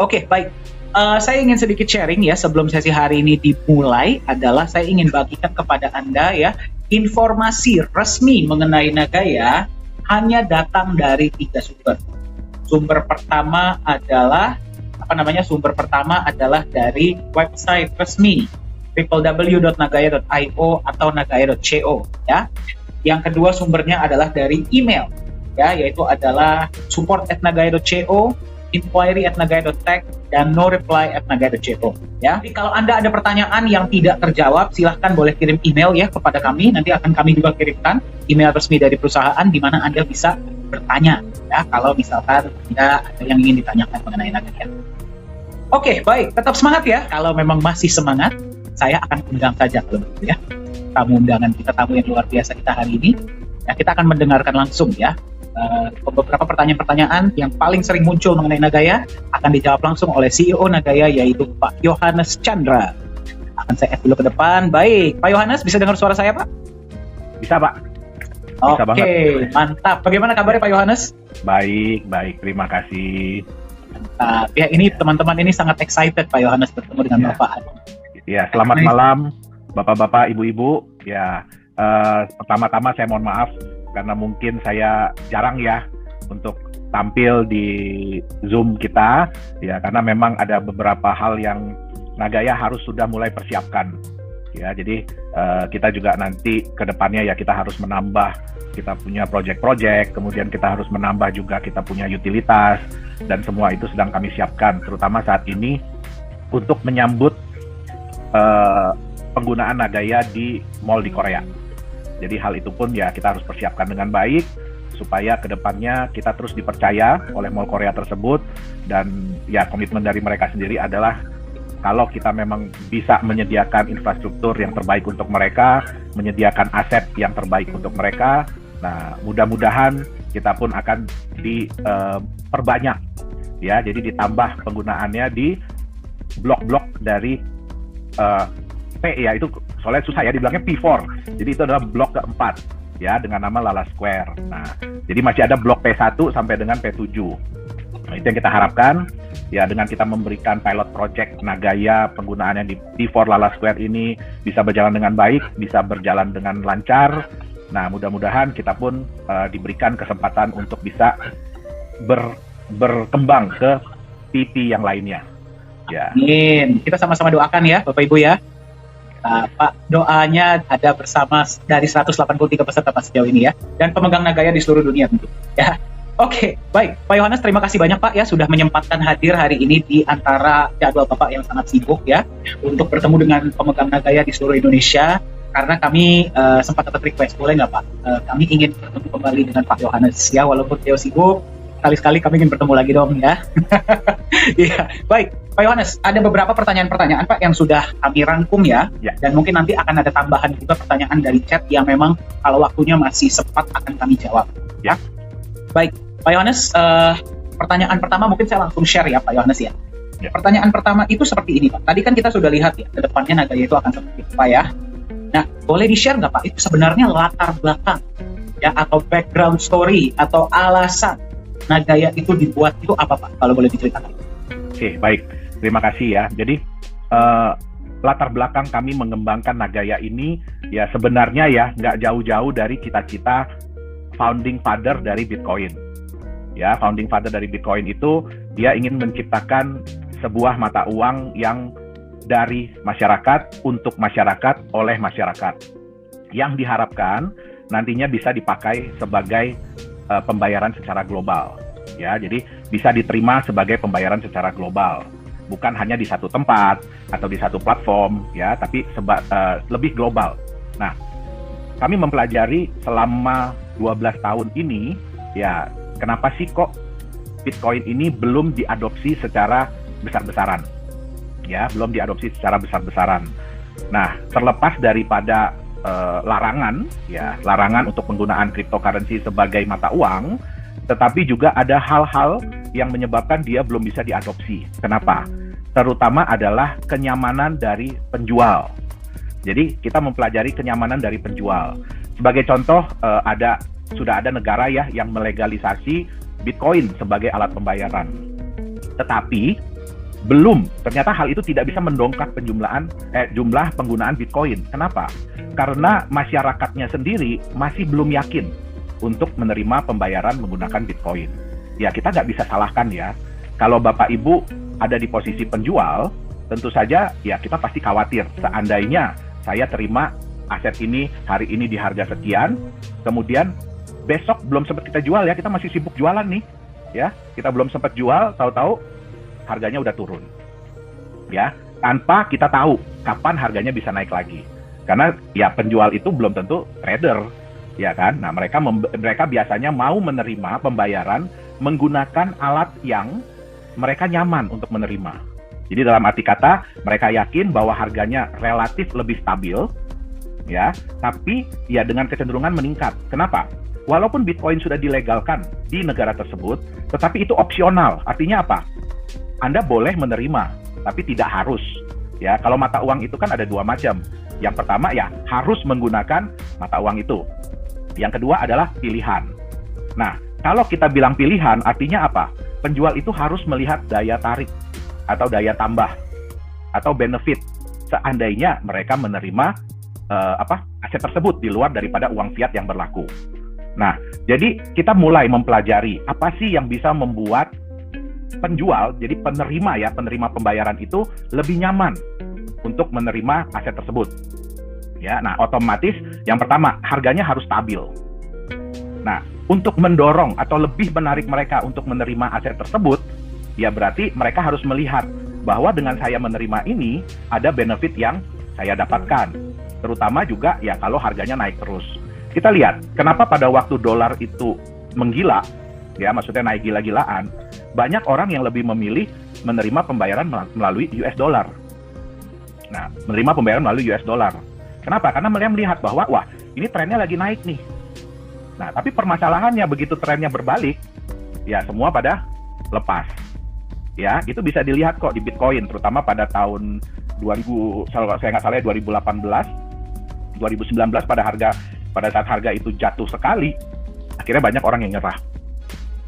Oke, baik. Saya ingin sedikit sharing ya sebelum sesi hari ini dimulai adalah saya ingin bagikan kepada Anda ya informasi resmi mengenai Nagaya hanya datang dari 3 sumber. Sumber pertama adalah Sumber pertama adalah dari website resmi www.nagaya.io atau nagaya.co ya. Yang kedua sumbernya adalah dari email ya, yaitu adalah support@nagaya.co, inquiry@nagaya.tech, dan no reply@nagaya.co ya. Jadi kalau Anda ada pertanyaan yang tidak terjawab, silahkan boleh kirim email ya kepada kami, nanti akan kami juga kirimkan email resmi dari perusahaan di mana Anda bisa bertanya ya kalau misalkan Anda ada yang ingin ditanyakan mengenai Nagaya. Oke, baik, tetap semangat ya. Kalau memang masih semangat, saya akan undang saja kalau begitu ya. Tamu undangan kita, tamu yang luar biasa kita hari ini. Ya, kita akan mendengarkan langsung ya. Beberapa pertanyaan-pertanyaan yang paling sering muncul mengenai Nagaya akan dijawab langsung oleh CEO Nagaya, yaitu Pak Yohanes Chandra. Akan saya add dulu ke depan. Baik, Pak Yohanes, bisa dengar suara saya, Pak? Bisa, Pak. Bisa Oke, banget. mantap. Bagaimana kabarnya, Pak Yohanes? Baik. Terima kasih. Mantap. Ya, ini teman-teman ini sangat excited Pak Yohanes bertemu dengan Ya. Bapak. Ya, selamat malam, Bapak-bapak, Ibu-ibu. Ya, pertama-tama saya mohon maaf karena mungkin saya jarang ya untuk tampil di Zoom kita. Ya, karena memang ada beberapa hal yang Nagaya harus sudah mulai persiapkan. Ya, jadi kita juga nanti ke depannya ya kita harus menambah, kita punya project-project, kemudian kita harus menambah juga kita punya utilitas, dan semua itu sedang kami siapkan, terutama saat ini untuk menyambut penggunaan Nagaya di mall di Korea. Jadi hal itu pun ya kita harus persiapkan dengan baik supaya kedepannya kita terus dipercaya oleh mall Korea tersebut, dan ya komitmen dari mereka sendiri adalah kalau kita memang bisa menyediakan infrastruktur yang terbaik untuk mereka, menyediakan aset yang terbaik untuk mereka, nah mudah-mudahan kita pun akan diperbanyak ya, jadi ditambah penggunaannya di blok-blok dari P ya, itu soalnya susah ya dibilangnya P4, jadi itu adalah blok keempat ya dengan nama Lala Square. Nah, jadi masih ada blok P1 sampai dengan P7. Nah, itu yang kita harapkan ya, dengan kita memberikan pilot project Nagaya, penggunaannya di P4 Lala Square ini bisa berjalan dengan baik, bisa berjalan dengan lancar. Nah, mudah-mudahan kita pun diberikan kesempatan untuk bisa berkembang ke PP yang lainnya. Ya. Amin. Kita sama-sama doakan ya, Bapak Ibu ya. Pak, doanya ada bersama dari 183 peserta sejauh ini ya, dan pemegang Nagaya di seluruh dunia tentu. Ya. Oke, baik. Pak Yohanes, terima kasih banyak Pak ya sudah menyempatkan hadir hari ini di antara jadwal Bapak yang sangat sibuk ya untuk bertemu dengan pemegang Nagaya di seluruh Indonesia. Karena kami sempat dapat request, boleh nggak Pak? Kami ingin bertemu kembali dengan Pak Yohanes ya, walaupun beliau sibuk. Sekali-sekali kami ingin bertemu lagi dong ya. Iya, baik. Pak Yohanes, ada beberapa pertanyaan-pertanyaan Pak yang sudah kami rangkum ya. Dan mungkin nanti akan ada tambahan juga pertanyaan dari chat yang memang kalau waktunya masih sempat akan kami jawab. Ya. Baik, Pak Yohanes, pertanyaan pertama mungkin saya langsung share ya Pak Yohanes ya. Pertanyaan pertama itu seperti ini Pak. Tadi kan kita sudah lihat ya, ke depannya Nagaya itu akan seperti apa ya. Nah, boleh di-share nggak Pak, itu sebenarnya latar belakang ya, atau background story, atau alasan Nagaya itu dibuat itu apa Pak, kalau boleh diceritakan? Oke, baik. Terima kasih ya. Jadi, latar belakang kami mengembangkan Nagaya ini ya sebenarnya ya nggak jauh-jauh dari cita-cita founding father dari Bitcoin. Ya, founding father dari Bitcoin itu dia ingin menciptakan sebuah mata uang yang dari masyarakat, untuk masyarakat, oleh masyarakat. Yang diharapkan nantinya bisa dipakai sebagai pembayaran secara global. Ya, jadi bisa diterima sebagai pembayaran secara global. Bukan hanya di satu tempat atau di satu platform ya, tapi lebih global. Nah, kami mempelajari selama 12 tahun ini ya, kenapa sih kok Bitcoin ini belum diadopsi secara besar-besaran? Ya, belum diadopsi secara besar-besaran. Nah, terlepas daripada larangan untuk penggunaan cryptocurrency sebagai mata uang, tetapi juga ada hal-hal yang menyebabkan dia belum bisa diadopsi. Kenapa? Terutama adalah kenyamanan dari penjual. Jadi kita mempelajari kenyamanan dari penjual. Sebagai contoh, sudah ada negara ya yang melegalisasi Bitcoin sebagai alat pembayaran. Tetapi belum, ternyata hal itu tidak bisa mendongkrak jumlah penggunaan Bitcoin. Kenapa? Karena masyarakatnya sendiri masih belum yakin untuk menerima pembayaran menggunakan Bitcoin. Ya, kita nggak bisa salahkan ya. Kalau Bapak Ibu ada di posisi penjual, tentu saja ya kita pasti khawatir. Seandainya saya terima aset ini hari ini di harga sekian, kemudian besok belum sempat kita jual ya, kita masih sibuk jualan nih. Ya, kita belum sempat jual, tahu-tahu harganya udah turun. Ya, tanpa kita tahu kapan harganya bisa naik lagi. Karena ya penjual itu belum tentu trader, ya kan? Nah, mereka biasanya mau menerima pembayaran menggunakan alat yang mereka nyaman untuk menerima. Jadi dalam arti kata, mereka yakin bahwa harganya relatif lebih stabil, ya, tapi ya dengan kecenderungan meningkat. Kenapa? Walaupun Bitcoin sudah dilegalkan di negara tersebut, tetapi itu opsional. Artinya apa? Anda boleh menerima, tapi tidak harus. Ya, kalau mata uang itu kan ada dua macam. Yang pertama ya harus menggunakan mata uang itu. Yang kedua adalah pilihan. Nah, kalau kita bilang pilihan, artinya apa? Penjual itu harus melihat daya tarik atau daya tambah atau benefit seandainya mereka menerima aset tersebut di luar daripada uang fiat yang berlaku. Nah, jadi kita mulai mempelajari apa sih yang bisa membuat penjual, jadi penerima pembayaran itu lebih nyaman untuk menerima aset tersebut. Ya, nah otomatis yang pertama harganya harus stabil. Nah, untuk mendorong atau lebih menarik mereka untuk menerima aset tersebut, ya berarti mereka harus melihat bahwa dengan saya menerima ini ada benefit yang saya dapatkan. Terutama juga ya kalau harganya naik terus. Kita lihat, kenapa pada waktu dolar itu menggila, ya maksudnya naik gila-gilaan, banyak orang yang lebih memilih menerima pembayaran melalui US dollar. Nah, menerima pembayaran melalui US dollar. Kenapa? Karena mereka melihat bahwa, wah, ini trennya lagi naik nih. Nah, tapi permasalahannya begitu trennya berbalik, ya semua pada lepas. Ya, itu bisa dilihat kok di Bitcoin, terutama pada tahun 2000, kalau saya nggak salah 2018, 2019 pada saat harga itu jatuh sekali, akhirnya banyak orang yang nyerah.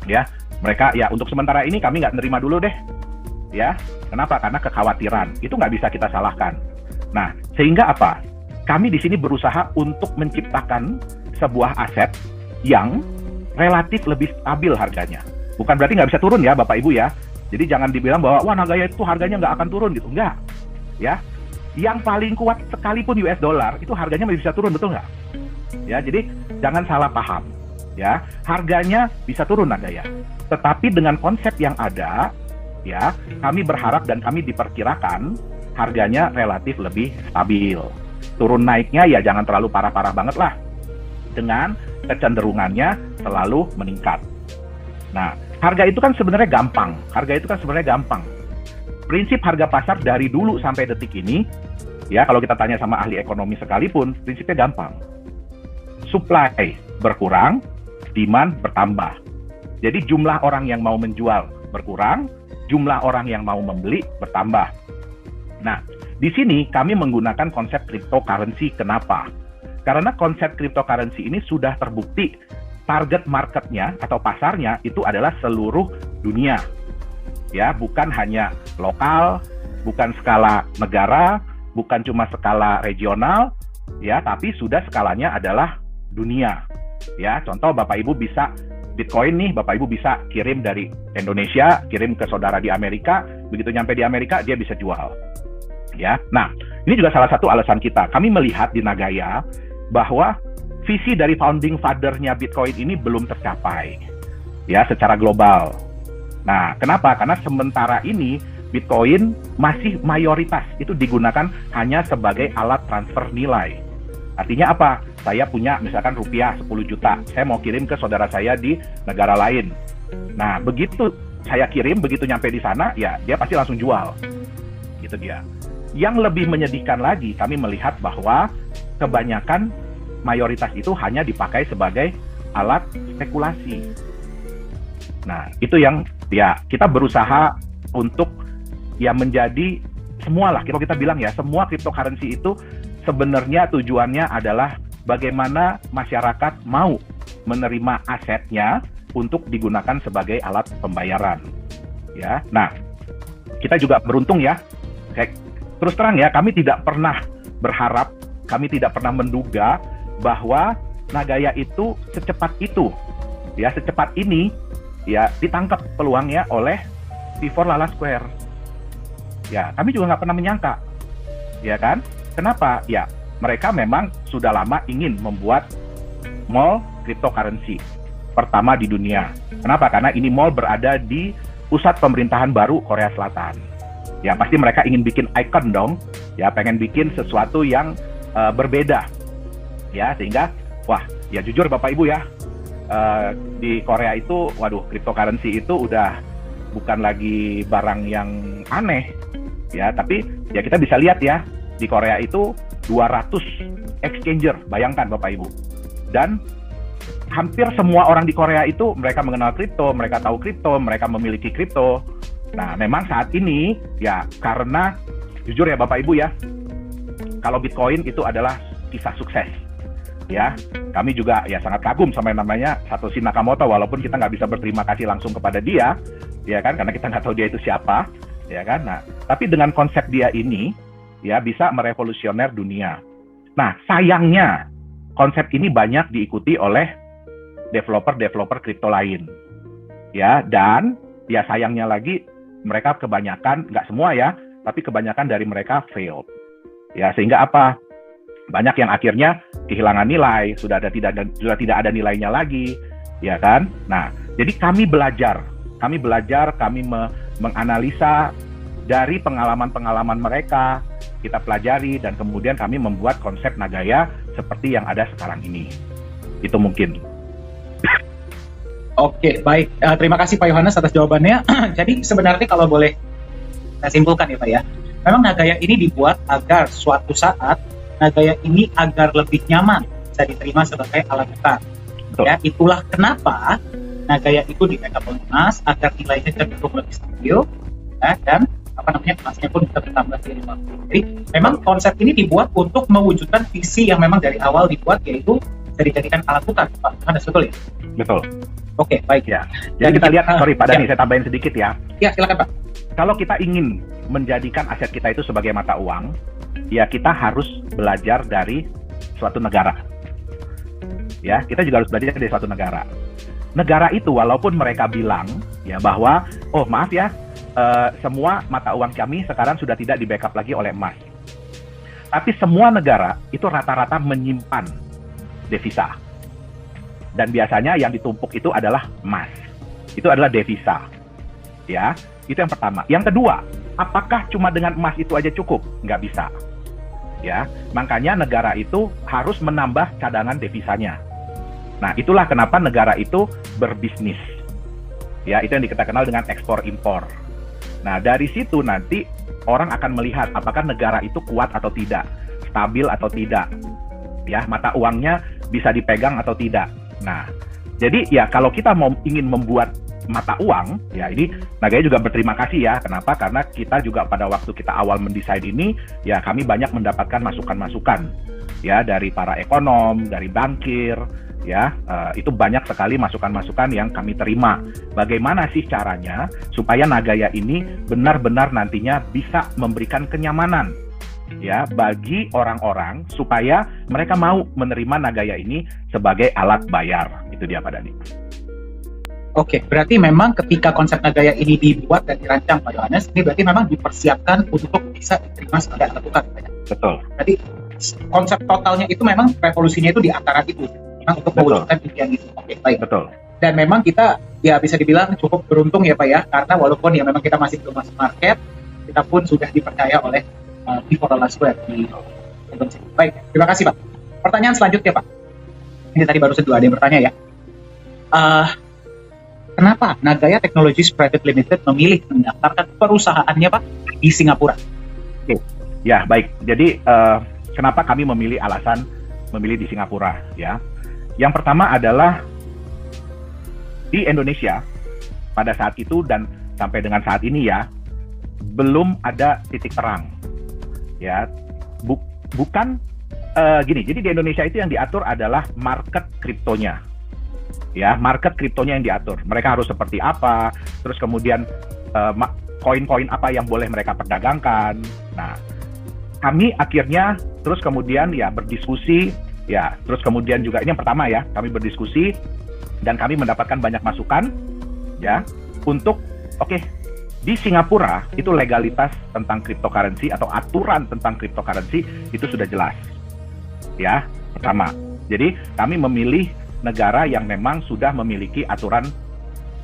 Ya, mereka ya untuk sementara ini kami nggak nerima dulu deh. Ya, kenapa? Karena kekhawatiran. Itu nggak bisa kita salahkan. Nah, sehingga apa? Kami di sini berusaha untuk menciptakan sebuah aset yang relatif lebih stabil harganya. Bukan berarti nggak bisa turun ya, Bapak Ibu ya. Jadi jangan dibilang bahwa wah Nagaya itu harganya nggak akan turun gitu. Enggak. Ya, yang paling kuat sekalipun US dollar itu harganya masih bisa turun, betul nggak? Ya, jadi jangan salah paham. Ya, harganya bisa turun Nagaya. Tetapi dengan konsep yang ada, ya, kami berharap dan kami diperkirakan harganya relatif lebih stabil. Turun naiknya ya jangan terlalu parah-parah banget lah. Dengan kecenderungannya selalu meningkat. Nah, harga itu kan sebenarnya gampang. Prinsip harga pasar dari dulu sampai detik ini, ya kalau kita tanya sama ahli ekonomi sekalipun, prinsipnya gampang. Supply berkurang, demand bertambah. Jadi jumlah orang yang mau menjual berkurang, jumlah orang yang mau membeli bertambah. Nah, di sini kami menggunakan konsep cryptocurrency. Kenapa? Karena konsep cryptocurrency ini sudah terbukti target marketnya atau pasarnya itu adalah seluruh dunia. Ya, bukan hanya lokal, bukan skala negara, bukan cuma skala regional, ya, tapi sudah skalanya adalah dunia. Ya, contoh Bapak Ibu bisa Bitcoin nih, Bapak Ibu bisa kirim dari Indonesia, kirim ke saudara di Amerika, begitu nyampe di Amerika dia bisa jual. Ya, nah ini juga salah satu alasan kita. Kami melihat di Nagaya bahwa visi dari founding father-nya Bitcoin ini belum tercapai, ya, secara global. Nah, kenapa? Karena sementara ini Bitcoin masih mayoritas itu digunakan hanya sebagai alat transfer nilai. Artinya apa? Saya punya misalkan rupiah 10 juta, saya mau kirim ke saudara saya di negara lain. Nah, begitu saya kirim, begitu nyampe di sana, ya dia pasti langsung jual. Gitu dia. Yang lebih menyedihkan lagi, kami melihat bahwa kebanyakan mayoritas itu hanya dipakai sebagai alat spekulasi. Nah, itu yang ya kita berusaha untuk ya menjadi semualah, kalau kita bilang ya, semua cryptocurrency itu sebenarnya tujuannya adalah bagaimana masyarakat mau menerima asetnya untuk digunakan sebagai alat pembayaran. Ya, nah kita juga beruntung ya. Terus terang ya, kami tidak pernah berharap, kami tidak pernah menduga bahwa Nagaya itu secepat itu, ya secepat ini, ya ditangkap peluangnya oleh V4 Lala Square. Ya, kami juga nggak pernah menyangka, ya kan? Kenapa? Ya, mereka memang sudah lama ingin membuat mall cryptocurrency pertama di dunia. Kenapa? Karena ini mall berada di pusat pemerintahan baru Korea Selatan. Ya, pasti mereka ingin bikin icon dong, ya pengen bikin sesuatu yang berbeda, ya sehingga wah, ya jujur Bapak Ibu ya, di Korea itu, waduh, cryptocurrency itu udah bukan lagi barang yang aneh, ya, tapi ya kita bisa lihat ya, di Korea itu 200 exchanger, bayangkan Bapak Ibu. Dan hampir semua orang di Korea itu, mereka mengenal kripto, mereka tahu kripto, mereka memiliki kripto. Nah, memang saat ini, ya karena, jujur ya Bapak Ibu ya, kalau Bitcoin itu adalah kisah sukses. Ya, kami juga ya sangat kagum sama yang namanya Satoshi Nakamoto, walaupun kita nggak bisa berterima kasih langsung kepada dia, ya kan, karena kita nggak tahu dia itu siapa, ya kan. Nah, tapi dengan konsep dia ini, ya bisa merevolusioner dunia. Nah, sayangnya konsep ini banyak diikuti oleh developer kripto lain, ya, dan ya sayangnya lagi mereka kebanyakan, nggak semua ya, tapi kebanyakan dari mereka failed, ya sehingga apa? Banyak yang akhirnya kehilangan nilai, sudah tidak ada nilainya lagi, ya kan? Nah, jadi kami belajar, kami menganalisa dari pengalaman-pengalaman mereka, kita pelajari dan kemudian kami membuat konsep Nagaya seperti yang ada sekarang ini. Itu mungkin. Oke, baik. Terima kasih Pak Yohanes atas jawabannya. Jadi sebenarnya kalau boleh saya simpulkan ya Pak ya, memang Nagaya ini dibuat agar suatu saat Nagaya ini agar lebih nyaman bisa diterima sebagai alat tukar. Ya, itulah kenapa Nagaya itu di backup oleh emas agar nilainya cenderung lebih stabil, ya, dan emasnya pun bisa bertambah dari waktu. Jadi memang konsep ini dibuat untuk mewujudkan visi yang memang dari awal dibuat, yaitu bisa dijadikan alat tukar, Pak. Ada betul ya? Betul. Oke, baik ya. Jadi kita lihat, sorry Pak Dani, saya tambahin sedikit ya. Ya, silakan Pak. Kalau kita ingin menjadikan aset kita itu sebagai mata uang, ya kita harus belajar dari suatu negara. Ya, kita juga harus belajar dari suatu negara. Negara itu walaupun mereka bilang ya bahwa, oh maaf ya, semua mata uang kami sekarang sudah tidak di-backup lagi oleh emas. Tapi semua negara itu rata-rata menyimpan devisa. Dan biasanya yang ditumpuk itu adalah emas. Itu adalah devisa. Ya, itu yang pertama. Yang kedua, apakah cuma dengan emas itu aja cukup? Nggak bisa. Ya, makanya negara itu harus menambah cadangan devisanya. Nah, itulah kenapa negara itu berbisnis. Ya, itu yang kita kenal dengan ekspor impor. Nah, dari situ nanti orang akan melihat apakah negara itu kuat atau tidak, stabil atau tidak. Ya, mata uangnya bisa dipegang atau tidak. Nah, jadi ya kalau kita ingin membuat mata uang, ya ini Nagaya juga berterima kasih ya. Kenapa? Karena kita juga pada waktu kita awal mendesain ini, ya kami banyak mendapatkan masukan-masukan ya dari para ekonom, dari bankir, ya itu banyak sekali masukan-masukan yang kami terima. Bagaimana sih caranya supaya Nagaya ini benar-benar nantinya bisa memberikan kenyamanan ya bagi orang-orang supaya mereka mau menerima Nagaya ini sebagai alat bayar. Itu dia Pak Dani. Oke, berarti memang ketika konsep Nagaya ini dibuat dan dirancang Pak Yohanes, ini berarti memang dipersiapkan untuk bisa diterima sebagai alat tukar. Betul. Jadi konsep totalnya itu memang revolusinya itu di antara itu, memang untuk mewujudkan impian itu. Oke, baik. Betul. Dan memang kita ya bisa dibilang cukup beruntung ya Pak ya, karena walaupun ya memang kita masih belum masuk market, kita pun sudah dipercaya oleh V4 Lala Square di Indonesia. Baik, terima kasih Pak. Pertanyaan selanjutnya Pak. Ini tadi baru saja ada yang bertanya ya. Kenapa Nagaya Technologies Private Limited memilih mendaftarkan perusahaannya Pak di Singapura? Oke. Ya, baik. Jadi kenapa kami memilih di Singapura ya? Yang pertama adalah di Indonesia pada saat itu dan sampai dengan saat ini ya belum ada titik terang. Ya, bukan gini. Jadi di Indonesia itu yang diatur adalah market kriptonya. Ya, market kriptonya yang diatur. Mereka harus seperti apa, terus kemudian koin-koin apa yang boleh mereka perdagangkan. Nah, kami akhirnya terus kemudian ya berdiskusi, ya terus kemudian juga ini yang pertama ya, kami berdiskusi dan kami mendapatkan banyak masukan ya untuk di Singapura itu legalitas tentang cryptocurrency atau aturan tentang cryptocurrency itu sudah jelas. Ya, pertama. Jadi kami memilih negara yang memang sudah memiliki aturan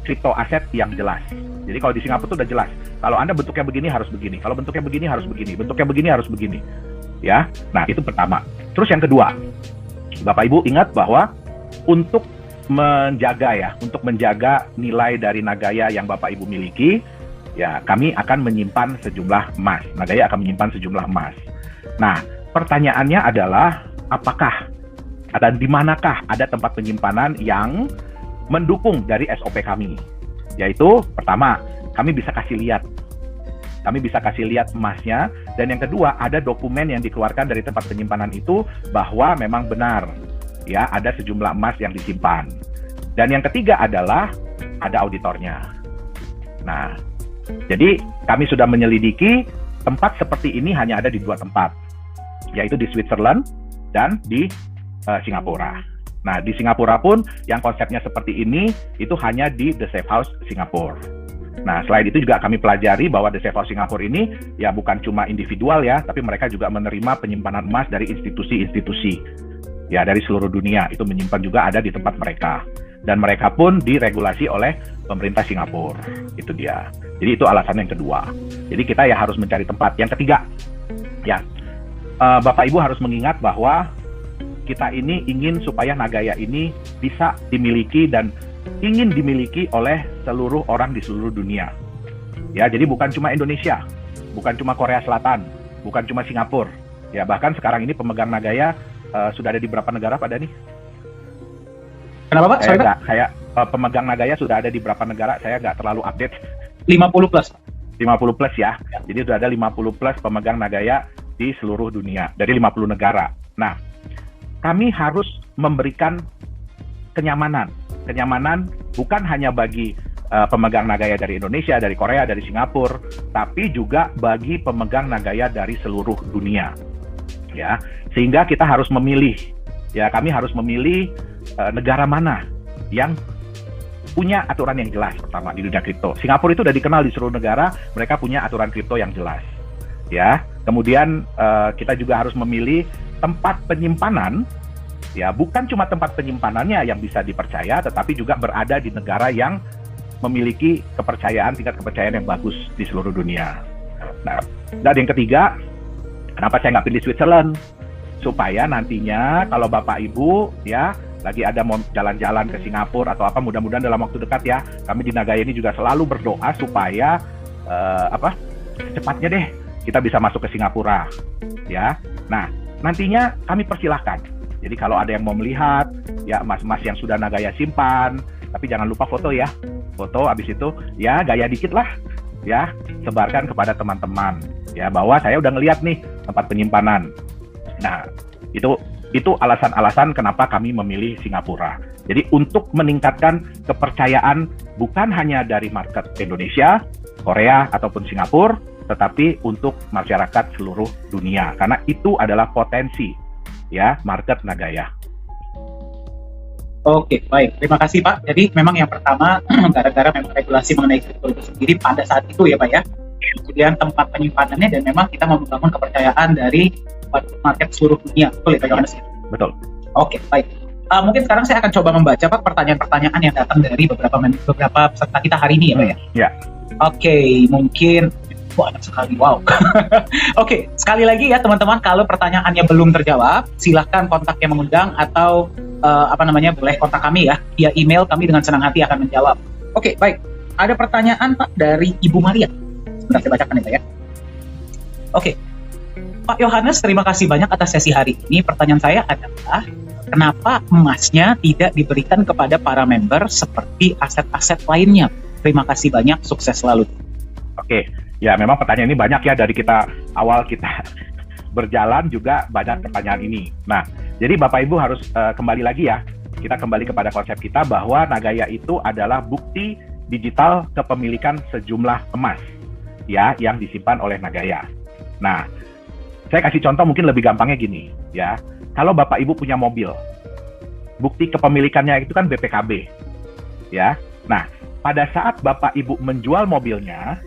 kripto aset yang jelas. Jadi kalau di Singapura itu sudah jelas. Kalau Anda bentuknya begini harus begini. Kalau bentuknya begini harus begini. Bentuknya begini harus begini. Ya. Nah, itu pertama. Terus yang kedua, Bapak Ibu ingat bahwa untuk menjaga nilai dari Nagaya yang Bapak Ibu miliki, ya kami akan menyimpan sejumlah emas. Nagaya akan menyimpan sejumlah emas. Nah, pertanyaannya adalah apakah dan di manakah ada tempat penyimpanan yang mendukung dari SOP kami? Yaitu pertama, kami bisa kasih lihat. Kami bisa kasih lihat emasnya, dan yang kedua ada dokumen yang dikeluarkan dari tempat penyimpanan itu bahwa memang benar ya ada sejumlah emas yang disimpan. Dan yang ketiga adalah ada auditornya. Nah, jadi kami sudah menyelidiki tempat seperti ini hanya ada di 2 tempat, yaitu di Switzerland dan di Singapura. Nah, di Singapura pun yang konsepnya seperti ini itu hanya di The Safe House Singapura. Nah, selain itu juga kami pelajari bahwa The Safe House Singapura ini ya bukan cuma individual ya, tapi mereka juga menerima penyimpanan emas dari institusi-institusi ya dari seluruh dunia. Itu menyimpan juga ada di tempat mereka. Dan mereka pun diregulasi oleh pemerintah Singapura. Itu dia. Jadi itu alasan yang kedua. Jadi kita ya harus mencari tempat. Yang ketiga, ya Bapak Ibu harus mengingat bahwa kita ini ingin supaya Nagaya ini bisa dimiliki dan ingin dimiliki oleh seluruh orang di seluruh dunia. Ya, jadi bukan cuma Indonesia, bukan cuma Korea Selatan, bukan cuma Singapura. Ya, bahkan sekarang ini pemegang Nagaya sudah ada di berapa negara Pak Dani? Kenapa Pak? Saya pemegang Nagaya sudah ada di berapa negara? Saya nggak terlalu update. 50 plus. 50 plus ya. Jadi sudah ada 50 plus pemegang Nagaya di seluruh dunia dari 50 negara. Nah, kami harus memberikan kenyamanan bukan hanya bagi pemegang Nagaya dari Indonesia, dari Korea, dari Singapura, tapi juga bagi pemegang Nagaya dari seluruh dunia. Ya, sehingga kita harus memilih. Ya, kami harus memilih negara mana yang punya aturan yang jelas pertama di dunia kripto. Singapura itu sudah dikenal di seluruh negara, mereka punya aturan kripto yang jelas. Ya, kemudian kita juga harus memilih tempat penyimpanan, ya bukan cuma tempat penyimpanannya yang bisa dipercaya, tetapi juga berada di negara yang memiliki tingkat kepercayaan yang bagus di seluruh dunia. Nah, dan yang ketiga, kenapa saya nggak pilih Switzerland? Supaya nantinya kalau Bapak Ibu ya lagi ada mau jalan-jalan ke Singapura atau apa, mudah-mudahan dalam waktu dekat ya, kami di Nagaya ini juga selalu berdoa supaya cepatnya deh kita bisa masuk ke Singapura, ya. Nah, nantinya kami persilahkan. Jadi kalau ada yang mau melihat, ya emas-emas yang sudah Nagaya simpan, tapi jangan lupa foto ya. Foto, abis itu ya gaya dikit lah, ya sebarkan kepada teman-teman, ya bahwa saya udah ngeliat nih tempat penyimpanan. Nah, itu alasan-alasan kenapa kami memilih Singapura. Jadi untuk meningkatkan kepercayaan bukan hanya dari market Indonesia, Korea, ataupun Singapura, tetapi untuk masyarakat seluruh dunia. Karena itu adalah potensi ya market Nagaya. Oke, baik. Terima kasih Pak. Jadi memang yang pertama, gara-gara memang regulasi mengenai kripto itu sendiri pada saat itu ya Pak ya. Kemudian tempat penyimpanannya dan memang kita membangun kepercayaan dari market seluruh dunia. Betul ya Pak Yohanes? Betul. Oke, baik. Mungkin sekarang saya akan coba membaca Pak pertanyaan-pertanyaan yang datang dari beberapa peserta kita hari ini ya Pak ya. Ya. Oke, mungkin banyak sekali, wow. Oke, sekali lagi ya teman-teman, kalau pertanyaannya belum terjawab, silahkan kontak yang mengundang atau boleh kontak kami ya, via email, kami dengan senang hati akan menjawab. Oke, baik. Ada pertanyaan Pak dari Ibu Maria. Sebentar saya bacakan ya Pak ya. Oke, Pak Yohanes, terima kasih banyak atas sesi hari ini. Pertanyaan saya adalah, kenapa emasnya tidak diberikan kepada para member seperti aset-aset lainnya? Terima kasih banyak, sukses selalu. Oke, ya memang pertanyaan ini banyak ya dari awal kita berjalan juga banyak pertanyaan ini. Nah, jadi Bapak Ibu harus kembali lagi ya, kita kembali kepada konsep kita bahwa Nagaya itu adalah bukti digital kepemilikan sejumlah emas. ya yang disimpan oleh Nagaya. Nah, saya kasih contoh mungkin lebih gampangnya gini, ya. Kalau Bapak Ibu punya mobil, bukti kepemilikannya itu kan BPKB, ya. Nah, pada saat Bapak Ibu menjual mobilnya,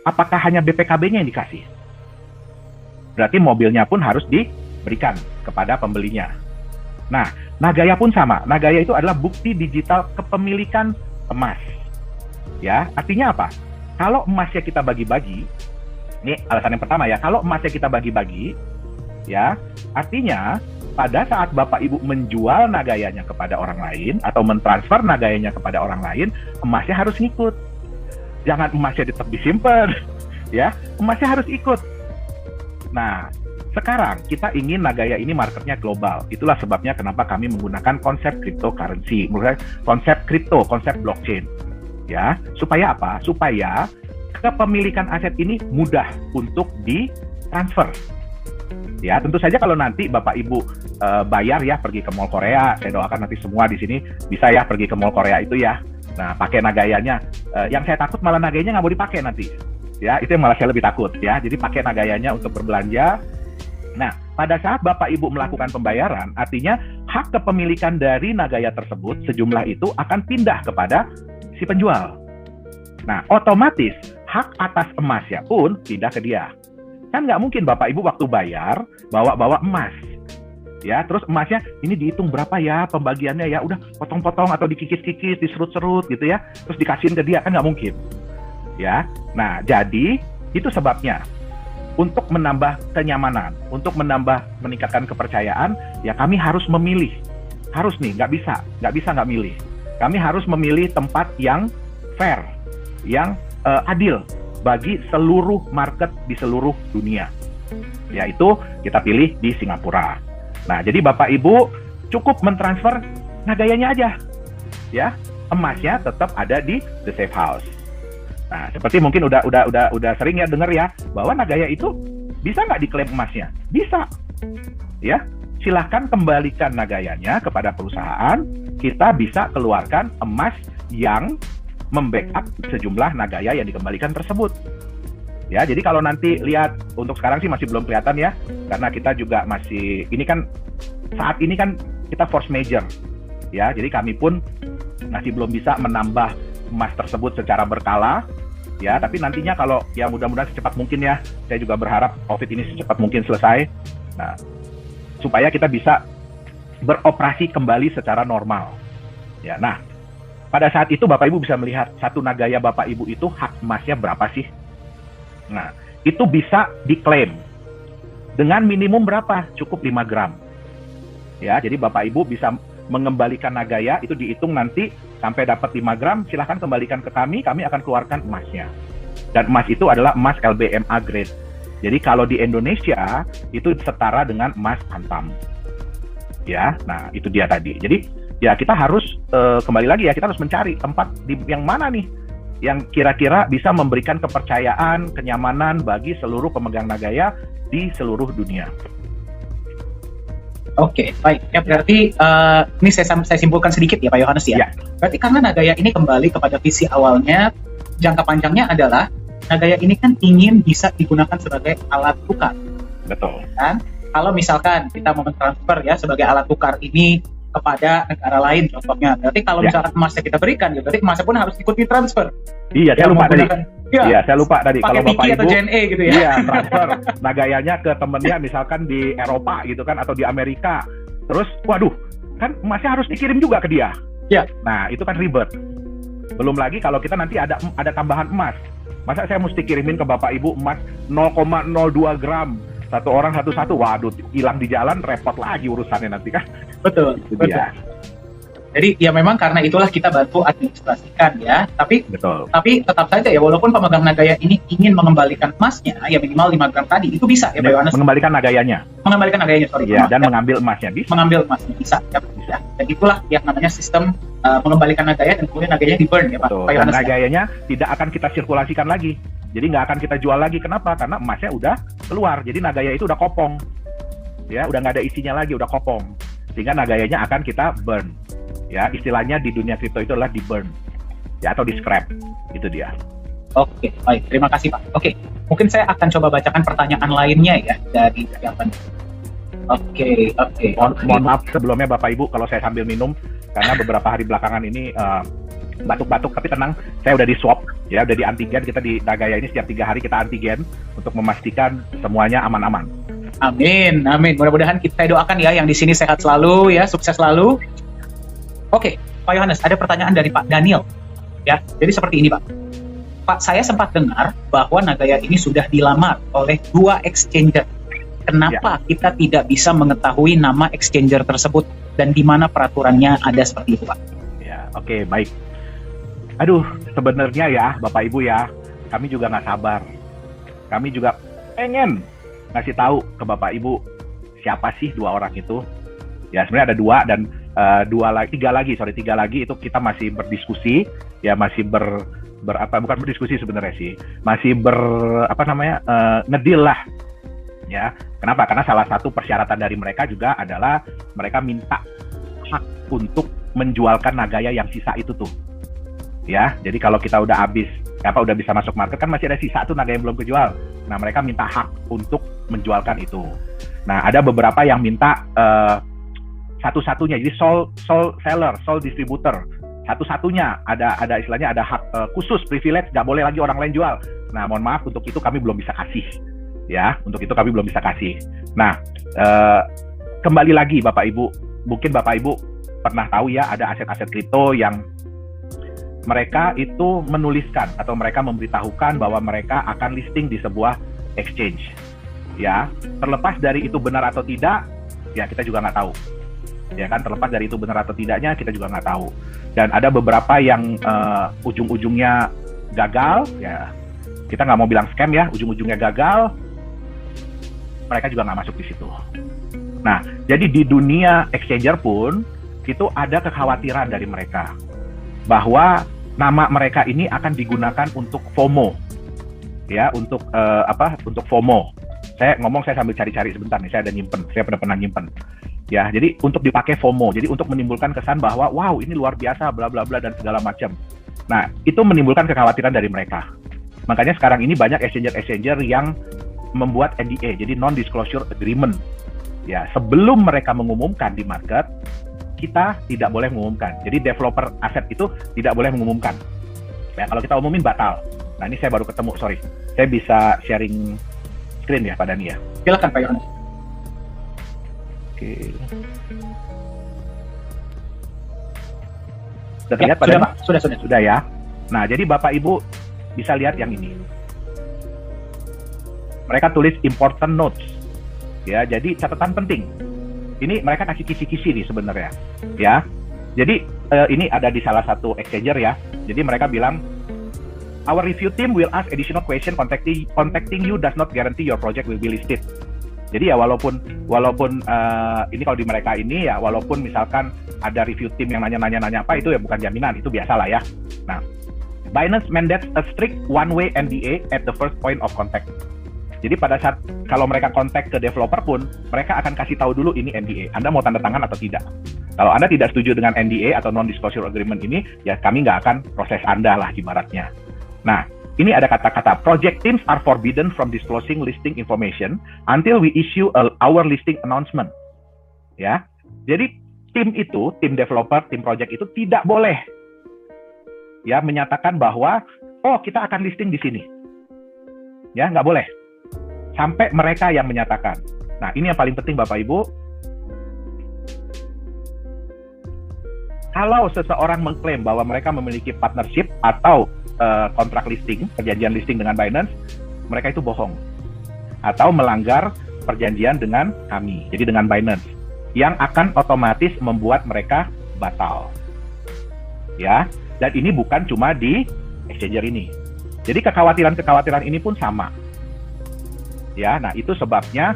apakah hanya BPKB-nya yang dikasih? Berarti mobilnya pun harus diberikan kepada pembelinya. Nah, Nagaya pun sama. Nagaya itu adalah bukti digital kepemilikan emas. Ya, artinya apa? Kalau emasnya kita bagi-bagi, ini alasan yang pertama ya, kalau emasnya kita bagi-bagi, ya, artinya pada saat Bapak Ibu menjual Nagayanya kepada orang lain atau mentransfer Nagayanya kepada orang lain, emasnya harus ngikut. Jangan emasnya tetap disimpan, ya, emasnya harus ikut. Nah, sekarang kita ingin Nagaya ini marketnya global. Itulah sebabnya kenapa kami menggunakan konsep cryptocurrency, menurut konsep kripto, konsep blockchain. Ya, supaya apa? Supaya kepemilikan aset ini mudah untuk ditransfer. Ya, tentu saja kalau nanti Bapak Ibu bayar ya pergi ke Mall Korea, saya doakan nanti semua di sini bisa ya pergi ke Mall Korea itu ya. Nah, pakai Nagayanya. Yang saya takut malah Nagayanya nggak mau dipakai nanti. Ya, itu yang malah saya lebih takut ya. Jadi pakai Nagayanya untuk berbelanja. Nah, pada saat Bapak Ibu melakukan pembayaran, artinya hak kepemilikan dari Nagaya tersebut sejumlah itu akan pindah kepada si penjual. Nah, otomatis hak atas emasnya pun pindah ke dia. Kan nggak mungkin Bapak Ibu waktu bayar bawa emas. Ya, terus emasnya ini dihitung berapa ya pembagiannya ya, udah potong-potong atau dikikis-kikis, diserut-serut gitu ya, terus dikasihin ke dia, kan nggak mungkin. Ya, nah jadi itu sebabnya untuk menambah kenyamanan, untuk meningkatkan kepercayaan, ya kami harus memilih. Harus nih, nggak bisa nggak milih. Kami harus memilih tempat yang fair, yang adil bagi seluruh market di seluruh dunia. Yaitu kita pilih di Singapura. Nah, jadi Bapak Ibu cukup mentransfer Nagayanya aja. Ya, emasnya tetap ada di The Safe House. Nah, seperti mungkin udah sering ya dengar ya, bahwa Nagaya itu bisa nggak diklaim emasnya? Bisa. Ya, silahkan kembalikan Nagayanya kepada perusahaan, kita bisa keluarkan emas yang membackup sejumlah Nagaya yang dikembalikan tersebut. Ya, jadi kalau nanti lihat, untuk sekarang sih masih belum kelihatan ya, karena kita juga masih, ini kan, saat ini kan kita force major. Ya, jadi kami pun masih belum bisa menambah emas tersebut secara berkala, ya, tapi nantinya kalau ya mudah-mudahan secepat mungkin ya, saya juga berharap COVID ini secepat mungkin selesai, nah, supaya kita bisa beroperasi kembali secara normal, ya. Nah, pada saat itu Bapak Ibu bisa melihat satu Nagaya Bapak Ibu itu hak emasnya berapa sih? Nah, itu bisa diklaim dengan minimum berapa? Cukup 5 gram, ya. Jadi Bapak Ibu bisa mengembalikan Nagaya, itu dihitung nanti sampai dapat 5 gram, silahkan kembalikan ke kami akan keluarkan emasnya. Dan emas itu adalah emas LBMA grade. Jadi kalau di Indonesia, itu setara dengan emas antam. Ya, nah itu dia tadi. Jadi ya kita harus, kembali lagi ya, kita harus mencari tempat yang mana nih, yang kira-kira bisa memberikan kepercayaan, kenyamanan bagi seluruh pemegang Nagaya di seluruh dunia. Oke, baik. Ya berarti ini saya simpulkan sedikit ya Pak Yohanes ya. Ya. Berarti karena Nagaya ini kembali kepada visi awalnya, jangka panjangnya adalah Nagaya ini kan ingin bisa digunakan sebagai alat tukar. Betul. Kan? Kalau misalkan kita mau mentransfer ya sebagai alat tukar ini kepada negara lain contohnya, berarti kalau misalkan emasnya kita berikan, ya berarti emasnya pun harus ikut ditransfer. Iya, saya lupa tadi. Iya, saya lupa tadi. Kalau Bapak Ibu atau JNE gitu ya. Iya, transfer Nagayanya ke temennya misalkan di Eropa gitu kan, atau di Amerika. Terus, waduh, kan emasnya harus dikirim juga ke dia. Iya. Nah, itu kan ribet. Belum lagi kalau kita nanti ada tambahan emas. Masa saya mesti kirimin ke Bapak Ibu emas 0,02 gram. Satu orang satu-satu, waduh, hilang di jalan, repot lagi urusannya nanti kan. Betul, betul. Ya. Jadi ya memang karena itulah kita bantu administrasikan ya. Tapi betul. Tapi tetap saja ya, walaupun pemegang Nagaya ini ingin mengembalikan emasnya ya minimal 5 gram tadi, itu bisa ya Pak Yohanes. Mengembalikan Nagayanya. Mengembalikan Nagayanya, sorry. Ya, dan mengambil emasnya bisa. Mengambil emasnya bisa. Ya. Dan itulah yang namanya sistem mengembalikan Nagaya, dan kemudian Nagayanya di burn ya Pak Yohanes. Yohanes. Dan Nagayanya tidak akan kita sirkulasikan lagi. Jadi nggak akan kita jual lagi. Kenapa? Karena emasnya udah keluar. Jadi Nagaya itu udah kopong. Ya, udah nggak ada isinya lagi, udah kopong. Sehingga Nagayanya akan kita burn. Ya, istilahnya di dunia kripto itu adalah di burn. Ya, atau di scrap. Itu dia. Oke, baik. Terima kasih, Pak. Oke, mungkin saya akan coba bacakan pertanyaan lainnya ya dari apa nih. Mohon maaf sebelumnya Bapak Ibu kalau saya sambil minum karena beberapa hari belakangan ini batuk-batuk, tapi tenang, saya udah di swab ya, udah di antigen. Kita di Nagaya ini setiap 3 hari kita antigen untuk memastikan semuanya aman-aman. Amin, amin. Mudah-mudahan kita doakan ya yang di sini sehat selalu ya, sukses selalu. Oke, Pak Yohanes, ada pertanyaan dari Pak Daniel ya. Jadi seperti ini, Pak. Pak, saya sempat dengar bahwa Nagaya ini sudah dilamar oleh 2 exchanger. Kenapa kita tidak bisa mengetahui nama exchanger tersebut dan di mana peraturannya ada seperti itu, Pak? Ya, oke, baik. Aduh, sebenarnya ya, Bapak Ibu ya, kami juga nggak sabar. Kami juga pengen ngasih tahu ke Bapak Ibu siapa sih 2 orang itu. Ya, sebenarnya ada 2 dan 3 lagi itu kita masih berdiskusi, ya masih bukan berdiskusi sebenarnya sih, masih ngedil lah. Ya, kenapa? Karena salah satu persyaratan dari mereka juga adalah mereka minta hak untuk menjualkan Nagaya yang sisa itu tuh. Ya, jadi kalau kita udah udah bisa masuk market kan masih ada sisa tuh Nagaya yang belum kejual. Nah, mereka minta hak untuk menjualkan itu. Nah, ada beberapa yang minta satu-satunya, jadi sole seller, sole distributor. Satu-satunya ada istilahnya ada hak khusus, privilege, nggak boleh lagi orang lain jual. Nah, mohon maaf untuk itu kami belum bisa kasih. Ya, untuk itu kami belum bisa kasih. Nah, kembali lagi Bapak Ibu, mungkin Bapak Ibu pernah tahu ya ada aset-aset kripto yang mereka itu menuliskan atau mereka memberitahukan bahwa mereka akan listing di sebuah exchange. Ya, terlepas dari itu benar atau tidak, ya kita juga nggak tahu. Ya kan, terlepas dari itu benar atau tidaknya kita juga nggak tahu. Dan ada beberapa yang ujung-ujungnya gagal, ya kita nggak mau bilang scam ya, ujung-ujungnya gagal. Mereka juga nggak masuk di situ. Nah, jadi di dunia exchanger pun itu ada kekhawatiran dari mereka bahwa nama mereka ini akan digunakan untuk FOMO, ya, untuk untuk FOMO. Saya sambil cari-cari sebentar nih, saya pernah nyimpen. Ya, jadi untuk dipakai FOMO, jadi untuk menimbulkan kesan bahwa wow ini luar biasa, bla bla bla dan segala macam. Nah, itu menimbulkan kekhawatiran dari mereka. Makanya sekarang ini banyak exchanger yang membuat NDA, jadi non-disclosure agreement. Ya, sebelum mereka mengumumkan di market, kita tidak boleh mengumumkan. Jadi developer aset itu tidak boleh mengumumkan. Ya, kalau kita umumin batal. Nah, ini saya baru ketemu, sorry. Saya bisa sharing screen ya, Pak Dani ya. Silakan Pak Yohanes. Oke. Sudah terlihat Pak Dani? Sudah ya. Nah, jadi Bapak Ibu bisa lihat yang ini. Mereka tulis important notes, ya. Jadi catatan penting. Ini mereka kasih kisi-kisi nih sebenarnya, ya. Jadi ini ada di salah satu exchanger ya. Jadi mereka bilang, our review team will ask additional question. Contacting you does not guarantee your project will be listed. Jadi ya walaupun ini kalau di mereka ini ya walaupun misalkan ada review team yang nanya apa itu ya bukan jaminan, itu biasa lah ya. Nah, Binance mandates a strict one-way NDA at the first point of contact. Jadi pada saat kalau mereka kontak ke developer pun, mereka akan kasih tahu dulu ini NDA. Anda mau tanda tangan atau tidak? Kalau Anda tidak setuju dengan NDA atau non-disclosure agreement ini, ya kami nggak akan proses Anda lah ibaratnya. Nah, ini ada kata-kata, project teams are forbidden from disclosing listing information until we issue our listing announcement. Ya, jadi tim developer, tim project itu tidak boleh ya menyatakan bahwa oh kita akan listing di sini. Ya, nggak boleh. Sampai mereka yang menyatakan. Nah, ini yang paling penting Bapak Ibu. Kalau seseorang mengklaim bahwa mereka memiliki partnership atau kontrak listing, perjanjian listing dengan Binance, mereka itu bohong. Atau melanggar perjanjian dengan kami, jadi dengan Binance, yang akan otomatis membuat mereka batal. Ya, dan ini bukan cuma di exchanger ini. Jadi kekhawatiran ini pun sama. Ya, nah itu sebabnya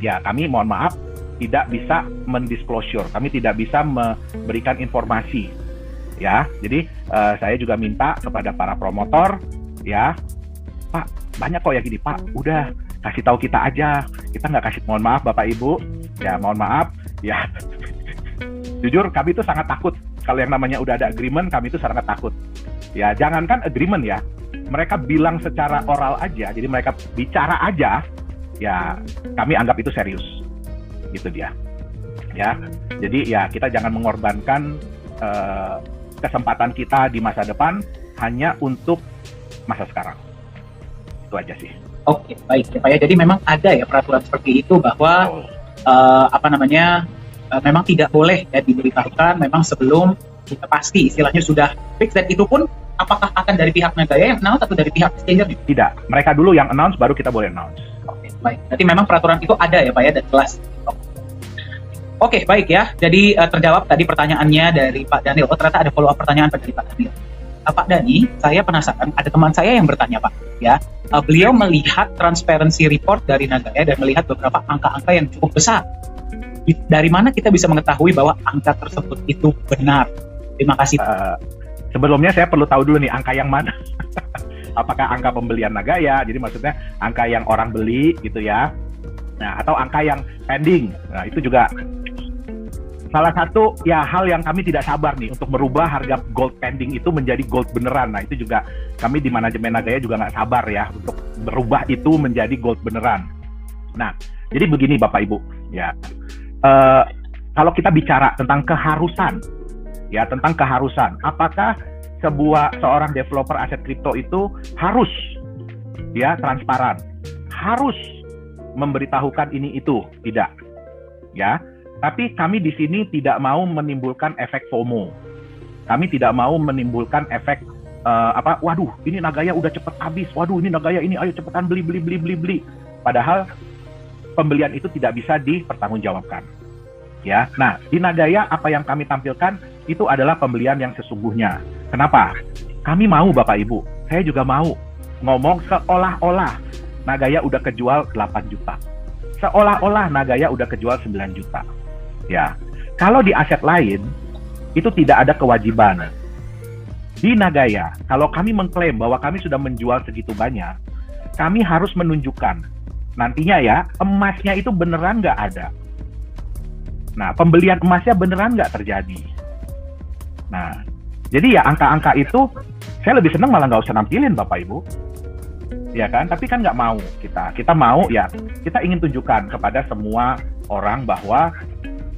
ya kami mohon maaf tidak bisa mendisclosure, kami tidak bisa memberikan informasi. Ya, jadi saya juga minta kepada para promotor, ya Pak, banyak kok ya gini Pak, udah kasih tahu kita aja, kita nggak kasih, mohon maaf Bapak Ibu, ya mohon maaf, ya jujur kami itu sangat takut kalau yang namanya udah ada agreement, kami itu sangat takut. Ya jangankan agreement ya, mereka bilang secara oral aja, jadi mereka bicara aja, ya kami anggap itu serius, gitu dia. Ya, jadi ya kita jangan mengorbankan kesempatan kita di masa depan hanya untuk masa sekarang. Itu aja sih. Oke, baik ya Pak ya. Jadi memang ada ya peraturan seperti itu bahwa memang tidak boleh ya diberitahukan memang sebelum kita pasti istilahnya sudah fix, dan itu pun apakah akan dari pihak Nagaya yang announce atau dari pihak exchanger? Tidak, mereka dulu yang announce baru kita boleh announce. Oke, baik. Berarti memang peraturan itu ada ya Pak ya, dan jelas. Oke, baik ya. Jadi terjawab tadi pertanyaannya dari Pak Daniel. Oh, ternyata ada follow up pertanyaan dari Pak Daniel. Pak Dani, saya penasaran, ada teman saya yang bertanya Pak, ya, beliau melihat transparency report dari Nagaya dan melihat beberapa angka-angka yang cukup besar. Dari mana kita bisa mengetahui bahwa angka tersebut itu benar? Terima kasih. Sebelumnya saya perlu tahu dulu nih angka yang mana. Apakah angka pembelian Nagaya, jadi maksudnya angka yang orang beli gitu ya, nah atau angka yang pending. Nah itu juga salah satu ya hal yang kami tidak sabar nih untuk merubah harga gold pending itu menjadi gold beneran. Nah itu juga kami di manajemen Nagaya juga nggak sabar ya untuk berubah itu menjadi gold beneran. Nah jadi begini Bapak Ibu ya, kalau kita bicara tentang keharusan ya, tentang keharusan, apakah seorang developer aset kripto itu harus ya transparan, harus memberitahukan ini itu? Tidak ya. Tapi kami di sini tidak mau menimbulkan efek FOMO. Kami tidak mau menimbulkan efek waduh ini Nagaya udah cepet habis, waduh ini Nagaya ini ayo cepetan beli. Padahal pembelian itu tidak bisa dipertanggungjawabkan. Ya, nah di Nagaya apa yang kami tampilkan itu adalah pembelian yang sesungguhnya. Kenapa? Kami mau Bapak Ibu, saya juga mau ngomong seolah-olah Nagaya udah kejual 8 juta. Seolah-olah Nagaya udah kejual 9 juta. Ya, kalau di aset lain itu tidak ada kewajiban. Di Nagaya, kalau kami mengklaim bahwa kami sudah menjual segitu banyak, kami harus menunjukkan nantinya ya emasnya itu beneran nggak ada. Nah, pembelian emasnya beneran nggak terjadi. Nah, jadi ya angka-angka itu saya lebih senang malah nggak usah nampilin Bapak Ibu. Ya kan, tapi kan nggak mau kita mau ya, kita ingin tunjukkan kepada semua orang bahwa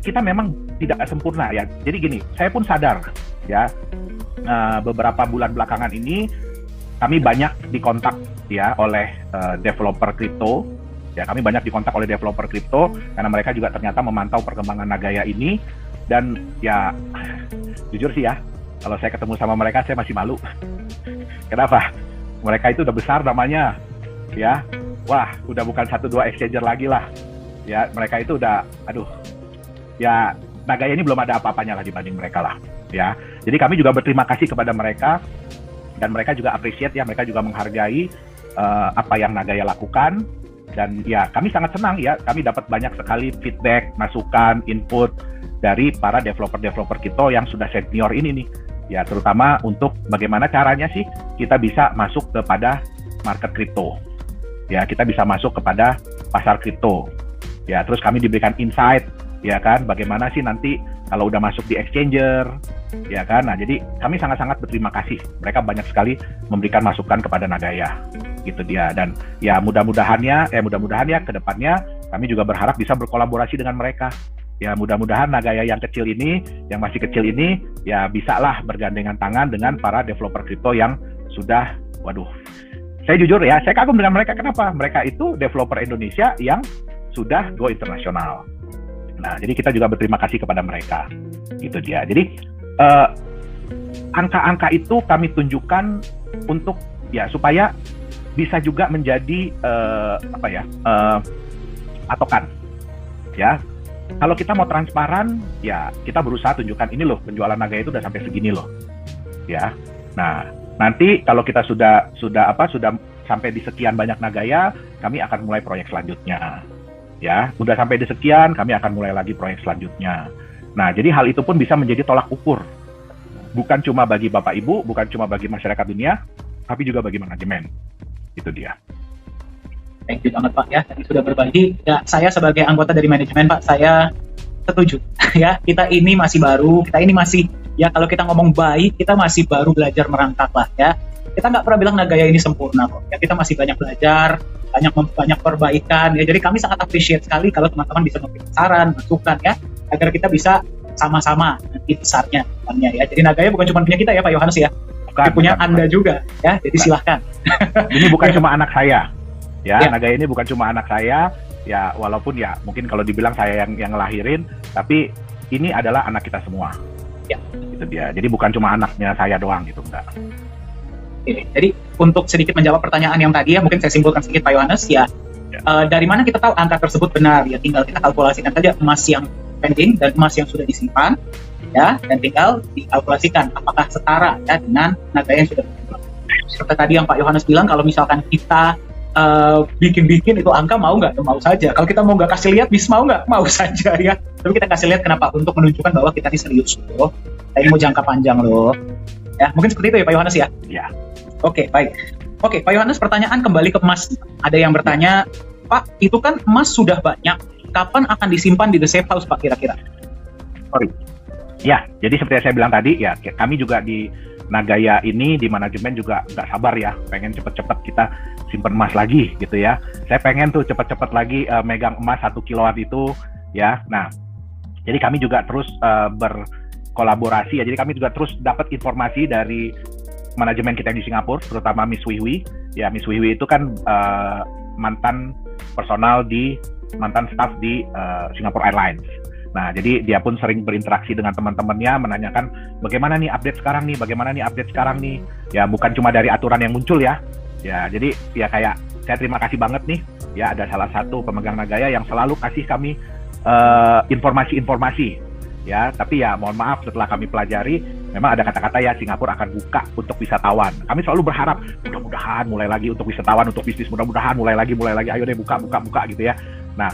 kita memang tidak sempurna ya. Jadi gini, saya pun sadar ya, beberapa bulan belakangan ini kami banyak dikontak ya oleh developer kripto. Ya, kami banyak dikontak oleh developer kripto karena mereka juga ternyata memantau perkembangan Nagaya ini, dan ya jujur sih ya, kalau saya ketemu sama mereka saya masih malu. Kenapa? Mereka itu udah besar namanya ya. Wah, udah bukan 1-2 exchanger lagi lah. Ya, mereka itu udah ya Nagaya ini belum ada apa-apanya lah dibanding mereka lah ya. Jadi kami juga berterima kasih kepada mereka, dan mereka juga appreciate ya, mereka juga menghargai apa yang Nagaya lakukan, dan ya kami sangat senang ya, kami dapat banyak sekali feedback, masukan, input dari para developer kripto yang sudah senior ini nih ya, terutama untuk bagaimana caranya sih kita bisa masuk kepada market kripto ya, kita bisa masuk kepada pasar kripto ya, terus kami diberikan insight ya kan, bagaimana sih nanti kalau udah masuk di exchanger ya kan. Nah jadi kami sangat-sangat berterima kasih, mereka banyak sekali memberikan masukan kepada Nagaya gitu dia, dan ya mudah-mudahan ya ke depannya kami juga berharap bisa berkolaborasi dengan mereka ya. Mudah-mudahan Nagaya yang kecil ini, yang masih kecil ini ya bisalah bergandengan tangan dengan para developer kripto yang sudah, waduh, saya jujur ya, saya kagum dengan mereka. Kenapa? Mereka itu developer Indonesia yang sudah go internasional. Nah, jadi kita juga berterima kasih kepada mereka. Gitu dia. Jadi angka-angka itu kami tunjukkan untuk ya supaya bisa juga menjadi patokan. Ya. Kalau kita mau transparan, ya kita berusaha tunjukkan ini loh, penjualan Nagaya itu udah sampai segini loh. Ya. Nah, nanti kalau kita sudah sampai di sekian banyak Nagaya, kami akan mulai proyek selanjutnya. Ya, udah sampai di sekian, kami akan mulai lagi proyek selanjutnya. Nah, jadi hal itu pun bisa menjadi tolak ukur. Bukan cuma bagi Bapak Ibu, bukan cuma bagi masyarakat dunia, tapi juga bagi manajemen. Itu dia. Thank you banget Pak ya, tadi sudah berbagi. Ya, saya sebagai anggota dari manajemen Pak, saya setuju. Ya, kita ini masih baru, kita ini masih, ya kalau kita ngomong baik, kita masih baru belajar merangkak lah ya. kita nggak pernah bilang Nagaya ini sempurna kok. Ya, kita masih banyak belajar, banyak perbaikan ya. Jadi kami sangat appreciate sekali kalau teman-teman bisa memberikan saran, masukan ya, agar kita bisa sama-sama nanti besarnya ya. Jadi Nagaya bukan cuma punya kita ya Pak Yohanes ya. Bukan, punya Anda juga ya. Jadi silahkan. Ini bukan cuma anak saya. Ya, Nagaya ini bukan cuma anak saya. Ya, walaupun ya mungkin kalau dibilang saya yang ngelahirin, tapi ini adalah anak kita semua. Ya, itu dia. Jadi bukan cuma anaknya saya doang gitu, enggak. Jadi untuk sedikit menjawab pertanyaan yang tadi ya, mungkin saya simpulkan sedikit Pak Yohanes ya. Dari mana kita tahu angka tersebut benar ya? Tinggal kita kalkulasikan saja emas yang pending dan emas yang sudah disimpan ya, dan tinggal dikalkulasikan apakah setara ya dengan Nagaya yang sudah berkembang. Seperti tadi yang Pak Yohanes bilang, kalau misalkan kita bikin itu angka mau nggak? Mau saja. Kalau kita mau nggak kasih lihat, mau nggak? Mau saja ya. Tapi kita kasih lihat kenapa? Untuk menunjukkan bahwa kita ini serius loh. Kita ini mau jangka panjang loh. Ya, mungkin seperti itu ya Pak Yohanes ya? Ya. Oke, baik. Oke, Pak Yohanes, pertanyaan kembali ke emas. Ada yang bertanya, Pak, itu kan emas sudah banyak. Kapan akan disimpan di The Safe House, Pak, kira-kira? Sorry. Ya, jadi seperti yang saya bilang tadi, ya kami juga di Nagaya ini, di manajemen juga nggak sabar ya, pengen cepet-cepet kita simpen emas lagi gitu ya. Saya pengen tuh cepet-cepet lagi megang emas 1 kiloan itu ya. Nah, jadi kami juga terus berkolaborasi ya. Jadi kami juga terus dapat informasi dari manajemen kita yang di Singapura, terutama Miss Wiwi. Ya, Miss Wiwi itu kan mantan staff di Singapore Airlines. Nah, jadi dia pun sering berinteraksi dengan teman-temannya, menanyakan bagaimana nih update sekarang nih. Ya, bukan cuma dari aturan yang muncul ya. Ya, jadi ya kayak saya terima kasih banget nih. Ya, ada salah satu pemegang Nagaya yang selalu kasih kami informasi-informasi. Ya, tapi ya mohon maaf setelah kami pelajari, memang ada kata-kata ya Singapura akan buka untuk wisatawan. Kami selalu berharap mudah-mudahan mulai lagi untuk wisatawan, untuk bisnis, mudah-mudahan mulai lagi, ayo deh buka gitu ya. Nah,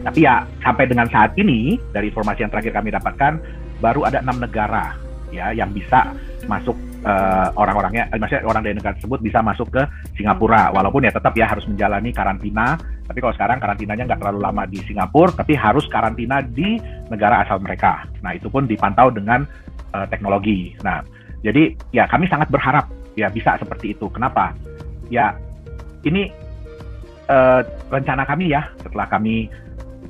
tapi ya sampai dengan saat ini dari informasi yang terakhir kami dapatkan baru ada 6 negara ya yang bisa masuk orang-orangnya, maksudnya orang dari negara tersebut bisa masuk ke Singapura, walaupun ya tetap ya harus menjalani karantina. Tapi kalau sekarang karantinanya nggak terlalu lama di Singapura, tapi harus karantina di negara asal mereka. Nah, itu pun dipantau dengan teknologi. Nah, jadi ya kami sangat berharap ya bisa seperti itu. Kenapa? Ya ini rencana kami ya setelah kami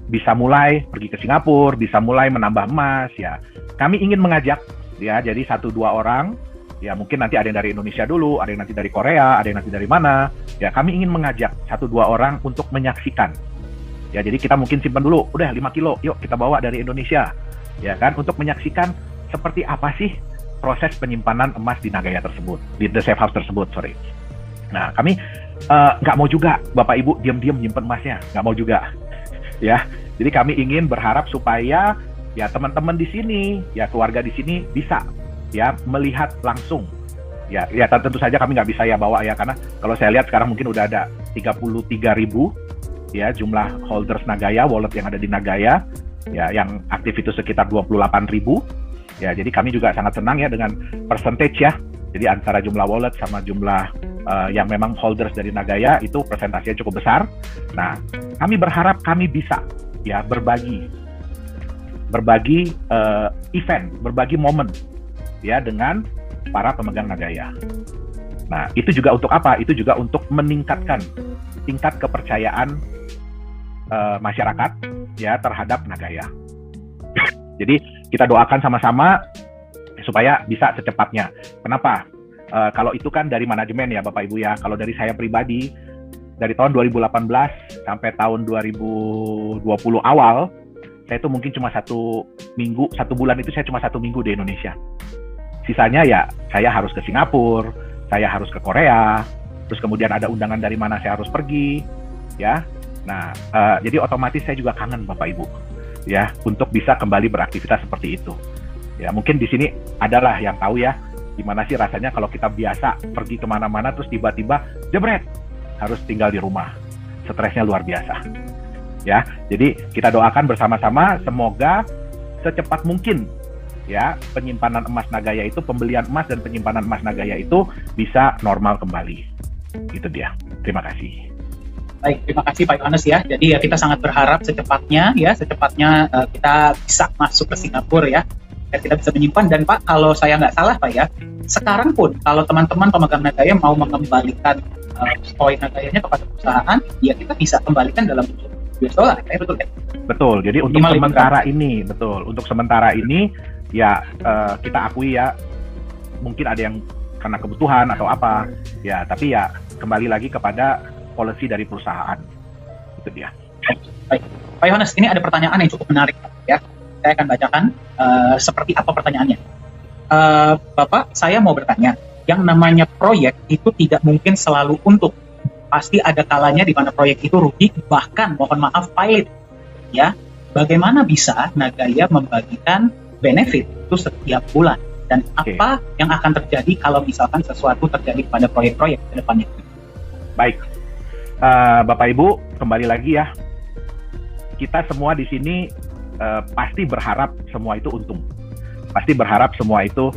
bisa mulai pergi ke Singapura, bisa mulai menambah emas ya. Kami ingin mengajak ya, jadi 1-2 orang ya, mungkin nanti ada yang dari Indonesia dulu, ada yang nanti dari Korea, ada yang nanti dari mana. Ya, kami ingin mengajak 1-2 orang untuk menyaksikan. Ya, jadi kita mungkin simpan dulu, udah 5 kilo, yuk kita bawa dari Indonesia. Ya kan, untuk menyaksikan seperti apa sih proses penyimpanan emas di Nagaya tersebut, di The Safe House tersebut, sorry. Nah, kami nggak mau juga Bapak Ibu diam-diam nyimpen emasnya, nggak mau juga. Ya, jadi kami ingin berharap supaya ya teman-teman di sini, ya keluarga di sini bisa ya melihat langsung. Ya tentu saja kami nggak bisa ya bawa ya, karena kalau saya lihat sekarang mungkin udah ada 33.000 ya jumlah holders Nagaya, wallet yang ada di Nagaya ya, yang aktif itu sekitar 28.000 ya. Jadi kami juga sangat senang ya dengan percentage ya, jadi antara jumlah wallet sama jumlah yang memang holders dari Nagaya itu presentasinya cukup besar. Nah, kami berharap kami bisa ya berbagi event, berbagi momen ya dengan para pemegang Nagaya. Nah, itu juga untuk apa? Itu juga untuk meningkatkan tingkat kepercayaan masyarakat ya terhadap Nagaya. Jadi kita doakan sama-sama supaya bisa secepatnya. Kenapa? Kalau itu kan dari manajemen ya Bapak Ibu ya. Kalau dari saya pribadi, dari tahun 2018 sampai tahun 2020 awal, saya itu mungkin cuma 1 bulan itu saya cuma 1 minggu di Indonesia. Sisanya ya saya harus ke Singapura, saya harus ke Korea, terus kemudian ada undangan dari mana saya harus pergi, ya. Nah, jadi otomatis saya juga kangen Bapak Ibu, ya, untuk bisa kembali beraktivitas seperti itu. Ya, mungkin di sini adalah yang tahu ya, gimana sih rasanya kalau kita biasa pergi kemana-mana terus tiba-tiba jebret harus tinggal di rumah, stresnya luar biasa. Ya, jadi kita doakan bersama-sama semoga secepat mungkin ya penyimpanan emas Nagaya itu, pembelian emas dan penyimpanan emas Nagaya itu bisa normal kembali. Itu dia. Terima kasih. Baik, terima kasih Pak Yohanes ya. Jadi ya kita sangat berharap secepatnya kita bisa masuk ke Singapura ya. dan kita bisa menyimpan. Dan Pak, kalau saya nggak salah Pak ya, sekarang pun kalau teman-teman pemegang Nagaya mau mengembalikan koin Nagayanya kepada perusahaan, ya kita bisa kembalikan dalam bentuk US dollar, ya betul ya? Betul. Jadi untuk Minimal sementara ini, betul. Untuk sementara ini ya kita akui ya mungkin ada yang karena kebutuhan atau apa, ya tapi ya kembali lagi kepada policy dari perusahaan. Itu dia. Baik. Pak Yohanes, ini ada pertanyaan yang cukup menarik ya. Saya akan bacakan seperti apa pertanyaannya. Bapak, saya mau bertanya, yang namanya proyek itu tidak mungkin selalu untung. Pasti ada kalanya di mana proyek itu rugi, bahkan mohon maaf pahit. Ya, bagaimana bisa Nagaya membagikan benefit itu setiap bulan? Dan apa yang akan terjadi kalau misalkan sesuatu terjadi pada proyek-proyek ke depannya? Baik, Bapak Ibu, kembali lagi ya. Kita semua di sini pasti berharap semua itu untung. Pasti berharap semua itu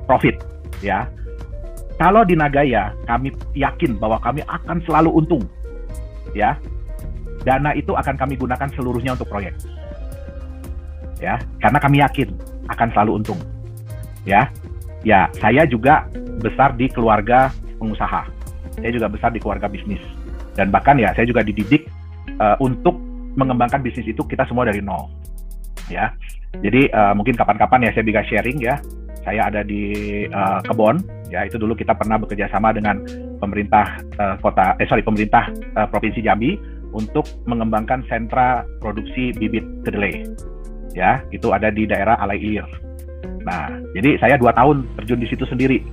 profit, ya. Kalau di Nagaya, kami yakin bahwa kami akan selalu untung, ya. Dana itu akan kami gunakan seluruhnya untuk proyek, ya. Karena kami yakin akan selalu untung, ya. Ya, saya juga besar di keluarga pengusaha. Saya juga besar di keluarga bisnis. Dan bahkan ya, saya juga dididik untuk mengembangkan bisnis itu kita semua dari nol, ya. Jadi mungkin kapan-kapan ya saya bisa sharing ya. Saya ada di Kebon, ya itu dulu kita pernah bekerja sama dengan pemerintah pemerintah Provinsi Jambi untuk mengembangkan sentra produksi bibit kedelai, ya itu ada di daerah Alai Ilir. Nah, jadi saya 2 tahun terjun di situ sendiri,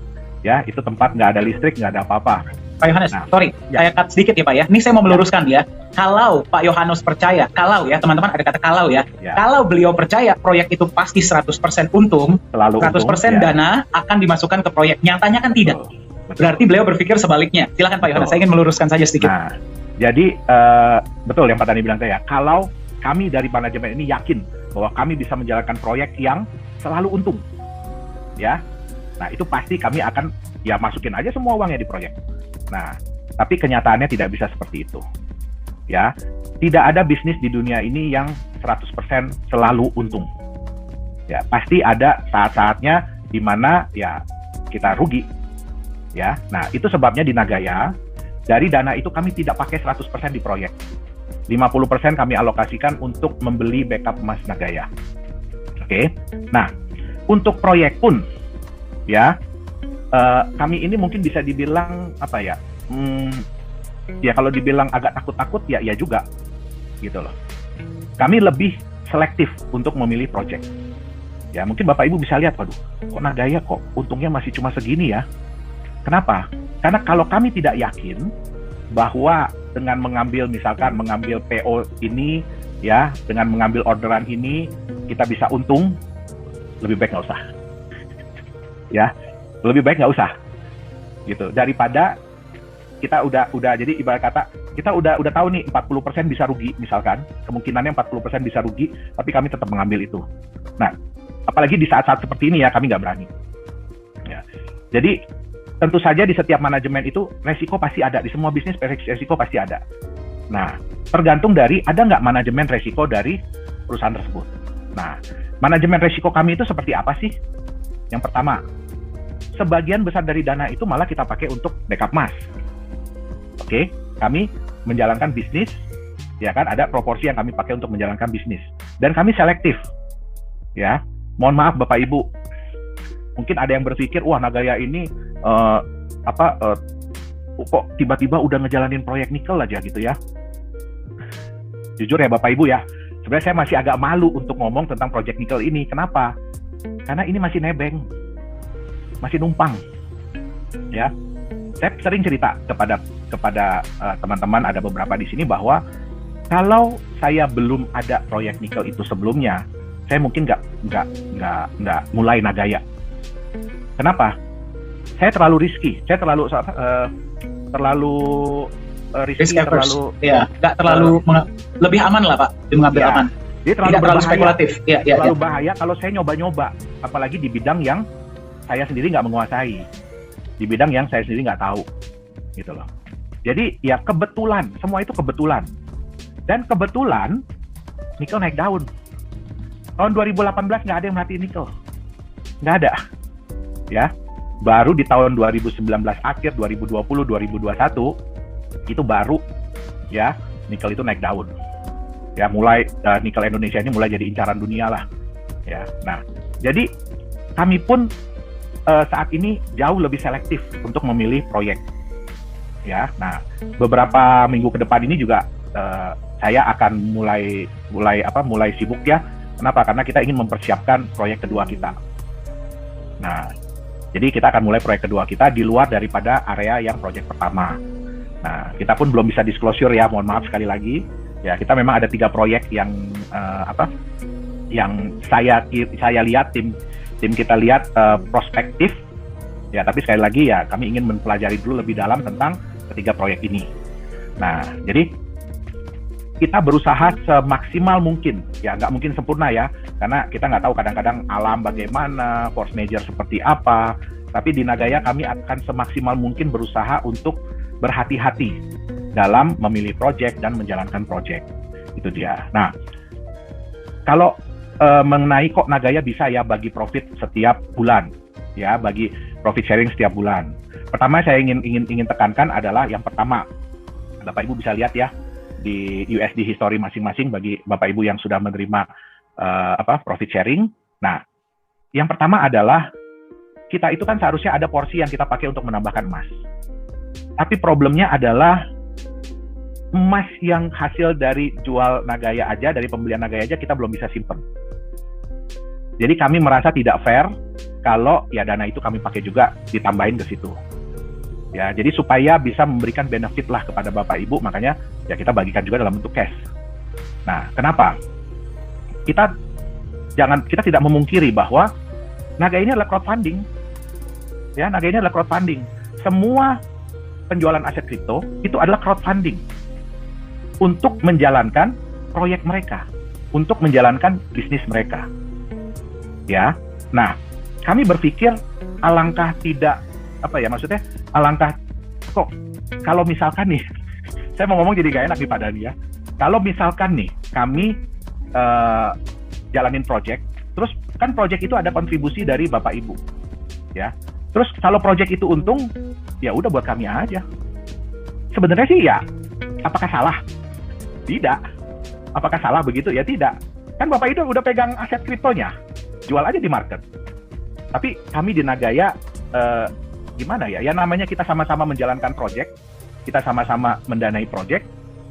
ya itu tempat nggak ada listrik, nggak ada apa-apa. Pak Yohanes, sorry, saya cut sedikit ya Pak ya. Ini saya mau meluruskan ya. Kalau Pak Yohanes percaya, kalau ya teman-teman ada kata kalau ya. Kalau beliau percaya proyek itu pasti 100% untung, selalu 100% untung, dana akan dimasukkan ke proyek. Nyatanya kan tidak. Betul. Berarti beliau berpikir sebaliknya. Silakan Pak Yohanes, saya ingin meluruskan saja sedikit. Nah, jadi betul yang Pak Dani bilang saya. Kalau kami dari manajemen ini yakin bahwa kami bisa menjalankan proyek yang selalu untung, ya. Nah itu pasti kami akan ya masukin aja semua uangnya di proyek. Nah, tapi kenyataannya tidak bisa seperti itu. Ya, tidak ada bisnis di dunia ini yang 100% selalu untung. Ya, pasti ada saat-saatnya di mana ya kita rugi. Ya. Nah, itu sebabnya di Nagaya dari dana itu kami tidak pakai 100% di proyek. 50% kami alokasikan untuk membeli backup emas Nagaya. Oke. Nah, untuk proyek pun ya kami ini mungkin bisa dibilang apa ya? Ya kalau dibilang agak takut-takut ya juga gitu loh. Kami lebih selektif untuk memilih project. Ya mungkin Bapak Ibu bisa lihat, waduh, kok Nagaya kok untungnya masih cuma segini ya? Kenapa? Karena kalau kami tidak yakin bahwa dengan mengambil misalkan mengambil PO ini ya, dengan mengambil orderan ini kita bisa untung, lebih baik nggak usah. Ya, lebih baik nggak usah gitu daripada kita udah jadi ibarat kata kita udah tahu nih 40% bisa rugi misalkan, kemungkinannya 40% bisa rugi, tapi kami tetap mengambil itu. Nah, apalagi di saat-saat seperti ini ya kami nggak berani. Ya. Jadi tentu saja di setiap manajemen itu resiko pasti ada, di semua bisnis resiko pasti ada. Nah, tergantung dari ada nggak manajemen resiko dari perusahaan tersebut. Nah, manajemen resiko kami itu seperti apa sih? Yang pertama, sebagian besar dari dana itu malah kita pakai untuk backup emas. Oke, kami menjalankan bisnis, ya kan, ada proporsi yang kami pakai untuk menjalankan bisnis. Dan kami selektif, ya. Mohon maaf Bapak Ibu, mungkin ada yang berpikir, wah Nagaya ini kok tiba-tiba udah ngejalanin proyek nikel aja gitu ya. Jujur ya Bapak Ibu ya, sebenarnya saya masih agak malu untuk ngomong tentang proyek nikel ini. Kenapa? Karena ini masih nebeng. Masih numpang, ya. Saya sering cerita kepada teman-teman, ada beberapa di sini bahwa kalau saya belum ada proyek nikel itu sebelumnya, saya mungkin nggak mulai Nagaya. Kenapa? Saya terlalu risky, saya terlalu risky, nggak terlalu lebih aman lah Pak, mengambil aman. Dia terlalu spekulatif, terlalu bahaya kalau saya nyoba-nyoba, apalagi di bidang yang saya sendiri nggak menguasai, di bidang yang saya sendiri nggak tahu, gitu loh. Jadi ya kebetulan, semua itu kebetulan. Dan kebetulan nikel naik daun. Tahun 2018 nggak ada yang merhatiin nikel. Nggak ada. Ya. Baru di tahun 2019 akhir, 2020, 2021, itu baru ya nikel itu naik daun. Ya, mulai nikel Indonesia ini mulai jadi incaran dunia lah. Ya. Nah, jadi kami pun saat ini jauh lebih selektif untuk memilih proyek. Ya. Nah, beberapa minggu ke depan ini juga saya akan mulai sibuk ya. Kenapa? Karena kita ingin mempersiapkan proyek kedua kita. Nah, jadi kita akan mulai proyek kedua kita di luar daripada area yang proyek pertama. Nah, kita pun belum bisa disclosure ya, mohon maaf sekali lagi. Ya, kita memang ada 3 proyek yang yang saya lihat tim kita lihat prospektif. Ya, tapi sekali lagi ya kami ingin mempelajari dulu lebih dalam tentang ketiga proyek ini. Nah, jadi kita berusaha semaksimal mungkin, ya nggak mungkin sempurna ya, karena kita nggak tahu kadang-kadang alam bagaimana, force major seperti apa, tapi di Nagaya kami akan semaksimal mungkin berusaha untuk berhati-hati dalam memilih project dan menjalankan project. Itu dia. Nah, kalau mengenai kok Nagaya bisa ya bagi profit setiap bulan, ya bagi profit sharing setiap bulan. Pertama saya ingin tekankan adalah yang pertama, Bapak Ibu bisa lihat ya, di USD history masing-masing bagi Bapak Ibu yang sudah menerima profit sharing. Nah, yang pertama adalah kita itu kan seharusnya ada porsi yang kita pakai untuk menambahkan emas. Tapi problemnya adalah emas yang hasil dari jual Nagaya aja, dari pembelian Nagaya aja kita belum bisa simpen. Jadi kami merasa tidak fair kalau ya dana itu kami pakai juga ditambahin ke situ. Ya, jadi supaya bisa memberikan benefit lah kepada Bapak Ibu, makanya ya kita bagikan juga dalam bentuk cash. Nah, kenapa? Kita tidak memungkiri bahwa Nagaya ini adalah crowdfunding. Ya, Nagaya ini adalah crowdfunding. Semua penjualan aset kripto itu adalah crowdfunding untuk menjalankan proyek mereka, untuk menjalankan bisnis mereka. Ya. Nah, kami berpikir alangkah tidak alangkah kok kalau misalkan nih, saya mau ngomong jadi gak enak nih Pak Dani ya. Kalau misalkan nih kami jalanin project, terus kan project itu ada kontribusi dari Bapak Ibu, ya. Terus kalau project itu untung, ya udah buat kami aja. Sebenarnya sih ya, apakah salah? Tidak. Apakah salah begitu? Ya tidak. Kan Bapak Ibu udah pegang aset kriptonya, jual aja di market. Tapi kami di Nagaya gimana ya? Ya namanya kita sama-sama menjalankan project, kita sama-sama mendanai project,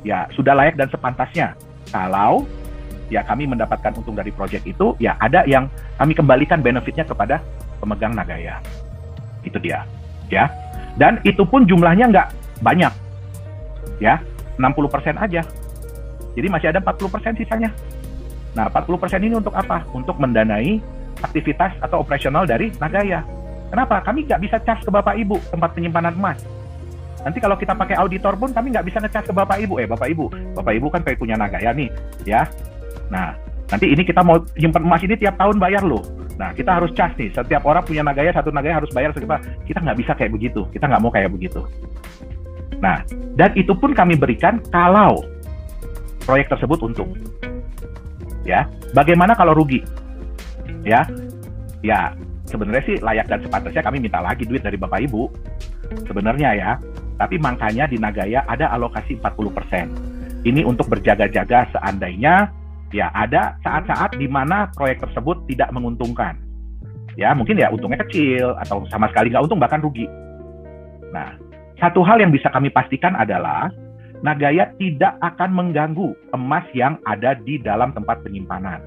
ya sudah layak dan sepantasnya. Kalau ya kami mendapatkan untung dari project itu, ya ada yang kami kembalikan benefitnya kepada pemegang Nagaya. Itu dia, ya. Dan itu pun jumlahnya nggak banyak, ya, 60% aja. Jadi masih ada 40% sisanya. Nah, 40% ini untuk apa? Untuk mendanai aktivitas atau operasional dari Nagaya. Kenapa? Kami nggak bisa cas ke Bapak Ibu tempat penyimpanan emas. Nanti kalau kita pakai auditor pun kami nggak bisa ngecas ke Bapak Ibu. Bapak Ibu kan kayak punya Nagaya nih, ya. Nah, nanti ini kita mau nyimpan emas ini tiap tahun bayar loh. Nah, kita harus cas nih. Setiap orang punya Nagaya, satu Nagaya harus bayar sekitar. Kita nggak bisa kayak begitu. Kita nggak mau kayak begitu. Nah, dan itu pun kami berikan kalau proyek tersebut untung. Ya, bagaimana kalau rugi? Ya, sebenarnya sih layak dan sepantasnya kami minta lagi duit dari Bapak Ibu. Sebenarnya ya, tapi makanya di Nagaya ada alokasi 40%. Ini untuk berjaga-jaga seandainya ya ada saat-saat di mana proyek tersebut tidak menguntungkan. Ya, mungkin ya untungnya kecil atau sama sekali nggak untung bahkan rugi. Nah, satu hal yang bisa kami pastikan adalah Nagaya tidak akan mengganggu emas yang ada di dalam tempat penyimpanan.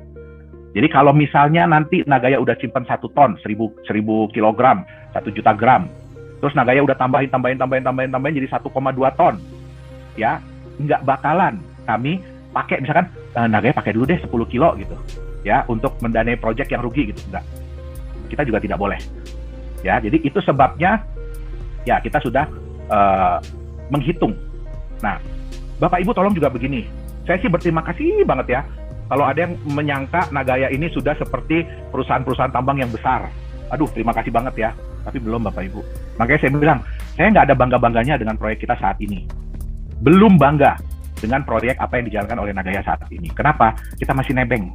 Jadi kalau misalnya nanti Nagaya udah simpan 1 ton, 1000 kilogram, 1 juta gram, terus Nagaya udah tambahin jadi 1,2 ton, ya nggak bakalan kami pakai misalkan Nagaya pakai dulu deh 10 kilo gitu, ya untuk mendanai project yang rugi gitu, enggak. Kita juga tidak boleh, ya. Jadi itu sebabnya, ya kita sudah menghitung. Nah, Bapak Ibu tolong juga begini, saya sih berterima kasih banget ya. Kalau ada yang menyangka Nagaya ini sudah seperti perusahaan-perusahaan tambang yang besar. Aduh, terima kasih banget ya. Tapi belum Bapak Ibu. Makanya saya bilang, saya nggak ada bangga-bangganya dengan proyek kita saat ini. Belum bangga dengan proyek apa yang dijalankan oleh Nagaya saat ini. Kenapa? Kita masih nebeng.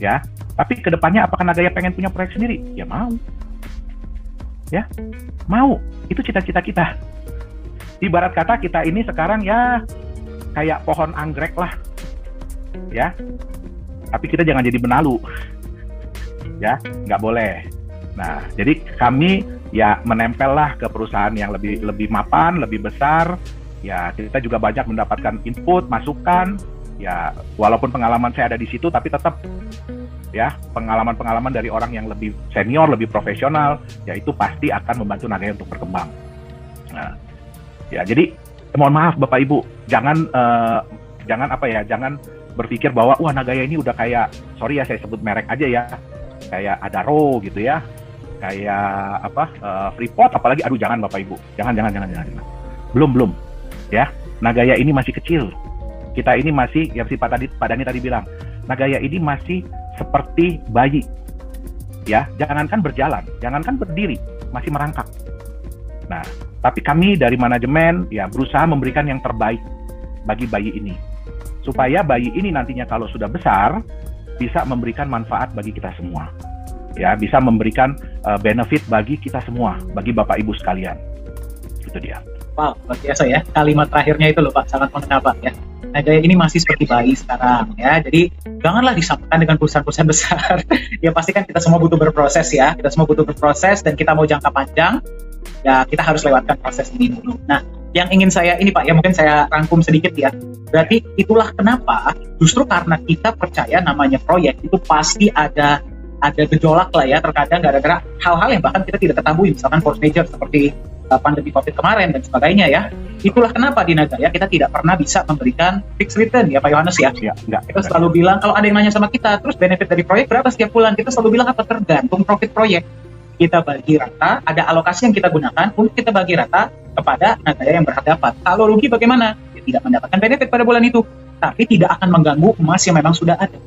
ya. Tapi kedepannya apakah Nagaya pengen punya proyek sendiri? Ya mau, ya mau. Itu cita-cita kita. Ibarat kata kita ini sekarang ya kayak pohon anggrek lah, ya. Tapi kita jangan jadi benalu, ya, nggak boleh. Nah, jadi kami ya menempel lah ke perusahaan yang lebih mapan, lebih besar. Ya, kita juga banyak mendapatkan input, masukan. Ya, walaupun pengalaman saya ada di situ, tapi tetap ya pengalaman-pengalaman dari orang yang lebih senior, lebih profesional, ya itu pasti akan membantu Nagaya untuk berkembang. Nah, ya jadi mohon maaf Bapak Ibu, jangan berpikir bahwa wah Nagaya ini udah kayak, sorry ya saya sebut merek aja ya, kayak Adaro gitu ya, kayak Freeport, apalagi aduh jangan Bapak Ibu, jangan. Belum ya, Nagaya ini masih kecil. Kita ini masih, yang si Pak Dani tadi bilang, Nagaya ini masih seperti bayi. Ya, jangankan berjalan, jangankan berdiri, masih merangkak. Nah, tapi kami dari manajemen ya berusaha memberikan yang terbaik bagi bayi ini. Supaya bayi ini nantinya kalau sudah besar bisa memberikan manfaat bagi kita semua. Ya, bisa memberikan benefit bagi kita semua, bagi Bapak Ibu sekalian. Itu dia. Wow, luar biasa ya. Kalimat terakhirnya itu loh Pak, sangat mengena Pak ya. Nagaya ini masih seperti bayi sekarang ya. Jadi janganlah disamakan dengan perusahaan-perusahaan besar. Ya pasti kan kita semua butuh berproses ya. Kita semua butuh berproses dan kita mau jangka panjang, ya kita harus lewatkan proses ini dulu. Nah, yang ingin saya ini Pak ya, mungkin saya rangkum sedikit ya. Berarti itulah kenapa justru karena kita percaya namanya proyek itu pasti ada gejolak lah ya, terkadang gara-gara hal-hal yang bahkan kita tidak ketahui, misalkan force major seperti pandemi COVID kemarin dan sebagainya ya. Itulah kenapa di Nagaya kita tidak pernah bisa memberikan fixed return ya Pak Yohanes ya. Kita selalu bilang kalau ada yang nanya sama kita, terus benefit dari proyek berapa setiap bulan, kita selalu bilang apa, tergantung profit proyek. Kita bagi rata, ada alokasi yang kita gunakan untuk kita bagi rata kepada Nagaya yang berhak dapat. Kalau rugi bagaimana? Ya, tidak mendapatkan benefit pada bulan itu, tapi tidak akan mengganggu emas yang memang sudah ada.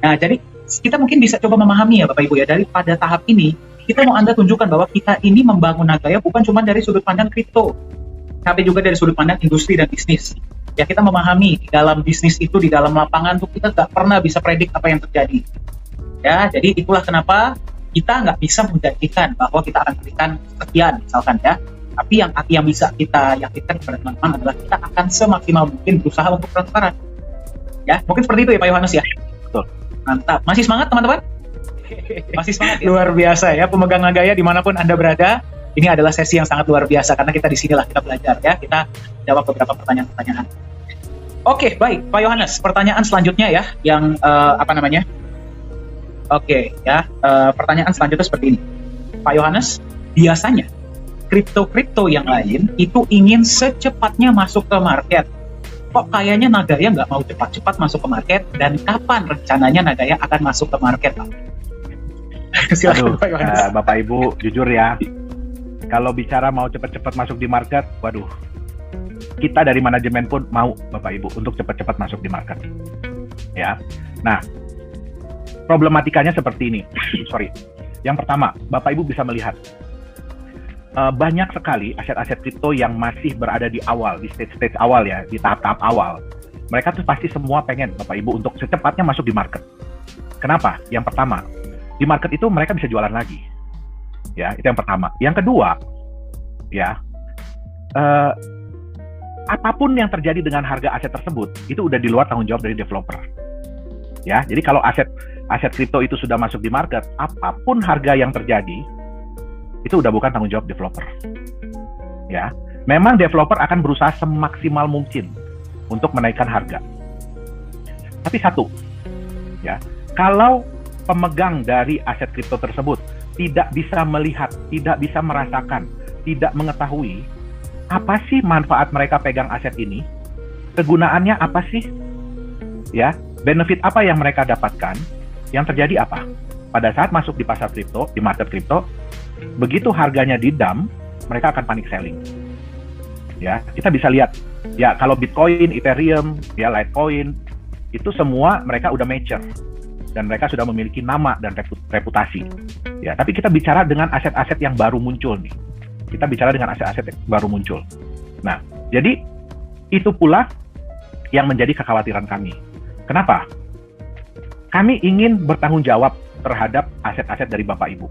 Nah, jadi kita mungkin bisa coba memahami ya Bapak Ibu ya, daripada tahap ini kita mau Anda tunjukkan bahwa kita ini membangun Nagaya bukan cuma dari sudut pandang kripto, tapi juga dari sudut pandang industri dan bisnis. Ya kita memahami di dalam bisnis itu, di dalam lapangan tuh kita nggak pernah bisa predik apa yang terjadi. Ya, jadi itulah kenapa kita nggak bisa menjanjikan bahwa kita akan berikan sekian misalkan ya. Tapi yang bisa kita yakinkan kepada teman-teman adalah kita akan semaksimal mungkin berusaha untuk transparan. Ya, mungkin seperti itu ya Pak Yohanes ya. Betul. Mantap. Masih semangat teman-teman? Masih semangat ya? Luar biasa ya pemegang Nagaya dimanapun Anda berada. Ini adalah sesi yang sangat luar biasa karena kita di sinilah kita belajar ya. Kita jawab beberapa pertanyaan-pertanyaan. Oke, baik Pak Yohanes. Pertanyaan selanjutnya ya yang Oke ya, pertanyaan selanjutnya seperti ini. Pak Yohanes, biasanya kripto-kripto yang lain itu ingin secepatnya masuk ke market. Kok kayaknya Nagaya nggak mau cepat-cepat masuk ke market, dan kapan rencananya Nagaya akan masuk ke market, Pak? Silakan, Pak Yohanes. Bapak Ibu, jujur ya, kalau bicara mau cepat-cepat masuk di market, waduh, kita dari manajemen pun mau Bapak Ibu untuk cepat-cepat masuk di market. Ya, nah, problematikanya seperti ini. Sorry. Yang pertama, Bapak Ibu bisa melihat banyak sekali aset-aset kripto yang masih berada di awal, di stage awal ya, di tahap-tahap awal. Mereka tuh pasti semua pengen Bapak Ibu untuk secepatnya masuk di market. Kenapa? Yang pertama, di market itu mereka bisa jualan lagi. Ya, itu yang pertama. Yang kedua, ya, apapun yang terjadi dengan harga aset tersebut, itu udah di luar tanggung jawab dari developer. Ya, jadi kalau aset kripto itu sudah masuk di market, apapun harga yang terjadi, itu udah bukan tanggung jawab developer. Ya, memang developer akan berusaha semaksimal mungkin untuk menaikkan harga. Tapi satu, ya, kalau pemegang dari aset kripto tersebut tidak bisa melihat, tidak bisa merasakan, tidak mengetahui apa sih manfaat mereka pegang aset ini, kegunaannya apa sih, ya, benefit apa yang mereka dapatkan, yang terjadi apa? Pada saat masuk di pasar kripto, di market kripto, begitu harganya di-dump, mereka akan panic selling. Ya, kita bisa lihat, ya kalau Bitcoin, Ethereum, ya Litecoin, itu semua mereka udah mature dan mereka sudah memiliki nama dan reputasi. Ya, tapi kita bicara dengan aset-aset yang baru muncul nih. Kita bicara dengan aset-aset yang baru muncul. Nah, jadi itu pula yang menjadi kekhawatiran kami. Kenapa? Kami ingin bertanggung jawab terhadap aset-aset dari Bapak Ibu.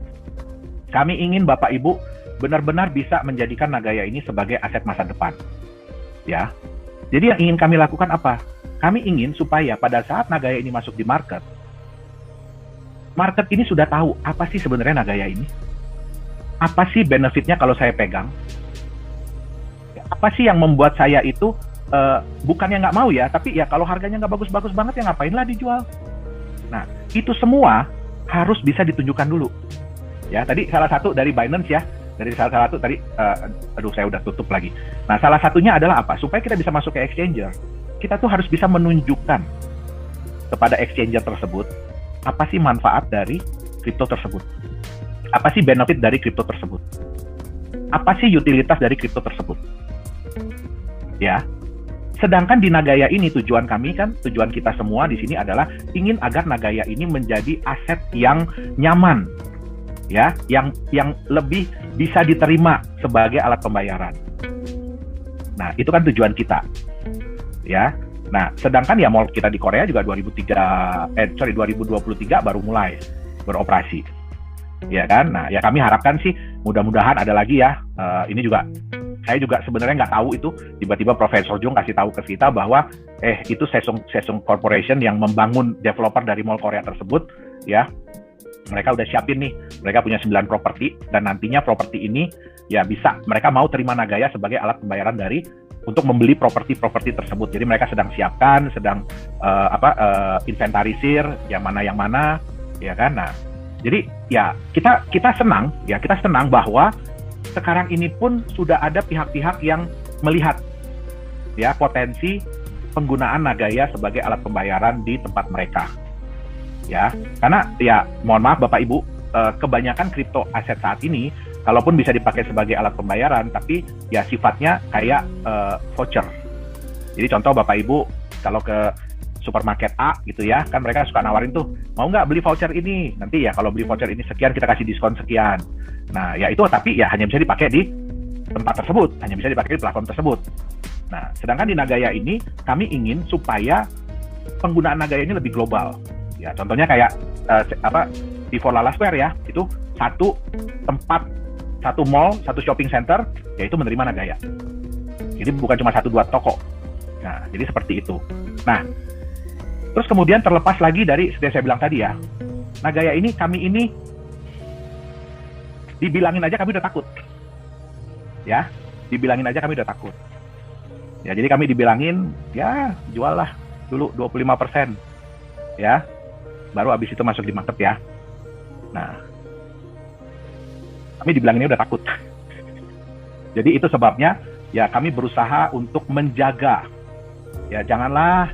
Kami ingin Bapak Ibu benar-benar bisa menjadikan Nagaya ini sebagai aset masa depan. Ya. Jadi yang ingin kami lakukan apa? Kami ingin supaya pada saat Nagaya ini masuk di market ini sudah tahu apa sih sebenarnya Nagaya ini. Apa sih benefitnya kalau saya pegang? Apa sih yang membuat saya itu bukannya nggak mau ya, tapi ya kalau harganya nggak bagus-bagus banget ya ngapainlah dijual. Nah, itu semua harus bisa ditunjukkan dulu. Ya, tadi salah satu dari Binance ya, dari salah satu tadi, aduh saya udah tutup lagi. Nah, salah satunya adalah apa? Supaya kita bisa masuk ke exchanger, kita tuh harus bisa menunjukkan kepada exchanger tersebut apa sih manfaat dari kripto tersebut, apa sih benefit dari kripto tersebut, apa sih utilitas dari kripto tersebut. Ya. Sedangkan di Nagaya ini tujuan kita semua di sini adalah ingin agar Nagaya ini menjadi aset yang nyaman, ya, yang lebih bisa diterima sebagai alat pembayaran. Nah, itu kan tujuan kita, ya. Nah, sedangkan ya mall kita di Korea juga 2023 baru mulai beroperasi, ya kan. Nah, ya kami harapkan sih mudah-mudahan ada lagi ya. Ini juga saya juga sebenarnya nggak tahu itu, tiba-tiba Profesor Jung kasih tahu ke kita bahwa itu Samsung Corporation yang membangun developer dari mall Korea tersebut, ya. Mereka udah siapin nih, mereka punya 9 properti, dan nantinya properti ini ya bisa, mereka mau terima Nagaya sebagai alat pembayaran untuk membeli properti tersebut. Jadi mereka sedang siapkan, sedang inventarisir yang mana, ya kan. Nah, jadi ya kita senang bahwa sekarang ini pun sudah ada pihak-pihak yang melihat ya potensi penggunaan Nagaya sebagai alat pembayaran di tempat mereka. Ya, karena ya mohon maaf Bapak Ibu, kebanyakan kripto aset saat ini kalaupun bisa dipakai sebagai alat pembayaran, tapi ya sifatnya kayak voucher. Jadi contoh Bapak Ibu kalau ke supermarket A gitu ya, kan mereka suka nawarin tuh, mau nggak beli voucher ini? Nanti ya kalau beli voucher ini sekian, kita kasih diskon sekian. Nah, ya itu tapi ya hanya bisa dipakai di tempat tersebut, hanya bisa dipakai di platform tersebut. Nah, sedangkan di Nagaya ini, kami ingin supaya penggunaan Nagaya ini lebih global. Ya, contohnya kayak di Forlala Square ya, itu satu tempat, satu mall, satu shopping center, yaitu menerima Nagaya. Jadi bukan cuma 1-2 toko. Nah, jadi seperti itu. Nah, terus kemudian terlepas lagi dari seperti saya bilang tadi ya, Nagaya ini kami ini dibilangin aja kami udah takut. Ya, dibilangin aja kami udah takut. Ya, jadi kami dibilangin, ya jual lah dulu 25%. Ya, baru abis itu masuk di market ya. Nah, kami dibilanginnya udah takut. Jadi itu sebabnya ya kami berusaha untuk menjaga. Ya, janganlah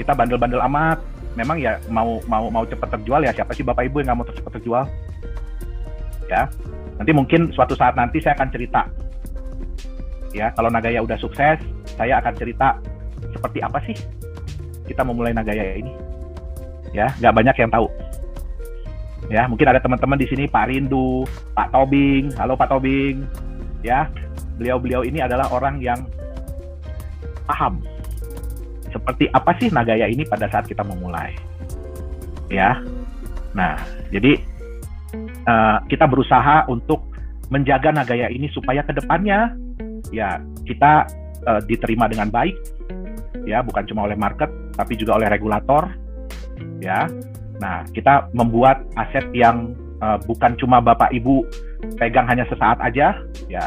kita bandel-bandel amat. Memang ya mau cepat terjual ya, siapa sih Bapak Ibu yang nggak mau cepat terjual? Ya, nanti mungkin suatu saat nanti saya akan cerita. Ya, kalau Nagaya udah sukses, saya akan cerita seperti apa sih kita memulai Nagaya ini. Ya, nggak banyak yang tahu. Ya, mungkin ada teman-teman di sini, Pak Rindu, Pak Tobing. Halo Pak Tobing. Ya, beliau ini adalah orang yang paham seperti apa sih Nagaya ini pada saat kita memulai. Ya, nah, jadi kita berusaha untuk menjaga Nagaya ini supaya ke depannya ya kita diterima dengan baik, ya bukan cuma oleh market tapi juga oleh regulator, ya. Nah, kita membuat aset yang bukan cuma Bapak Ibu pegang hanya sesaat aja, ya.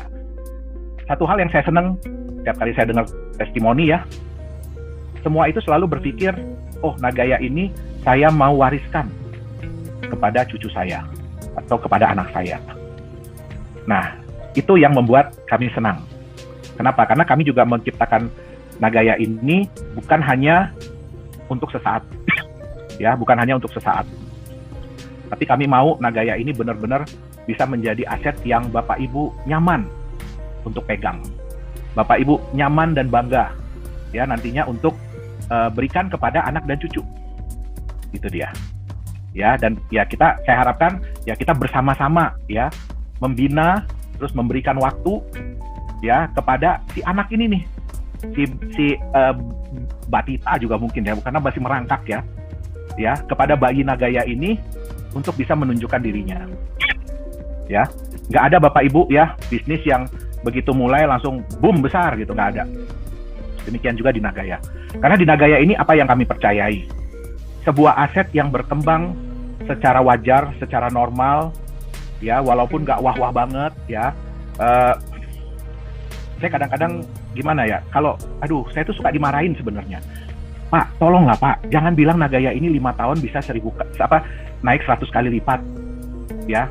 Satu hal yang saya senang setiap kali saya dengar testimoni ya, semua itu selalu berpikir, oh Nagaya ini saya mau wariskan kepada cucu saya atau kepada anak saya. Nah, itu yang membuat kami senang. Kenapa? Karena kami juga menciptakan Nagaya ini bukan hanya untuk sesaat, ya, bukan hanya untuk sesaat. Tapi kami mau Nagaya ini benar-benar bisa menjadi aset yang Bapak Ibu nyaman untuk pegang. Bapak Ibu nyaman dan bangga, ya, nantinya untuk berikan kepada anak dan cucu. Itu dia. Ya, dan ya saya harapkan ya kita bersama-sama ya membina, terus memberikan waktu ya kepada si anak ini nih, si Batita juga mungkin ya, karena masih merangkak ya. ya kepada bayi Nagaya ini untuk bisa menunjukkan dirinya. Ya, nggak ada Bapak Ibu ya bisnis yang begitu mulai langsung boom besar gitu, nggak ada. Demikian juga di Nagaya. Karena di Nagaya ini apa yang kami percayai? Sebuah aset yang berkembang secara wajar, secara normal, ya walaupun nggak wah-wah banget ya. Saya kadang-kadang gimana ya, kalau saya tuh suka dimarahin sebenarnya. Pak, tolonglah Pak, jangan bilang Nagaya ini 5 tahun bisa naik 100 kali lipat. Ya.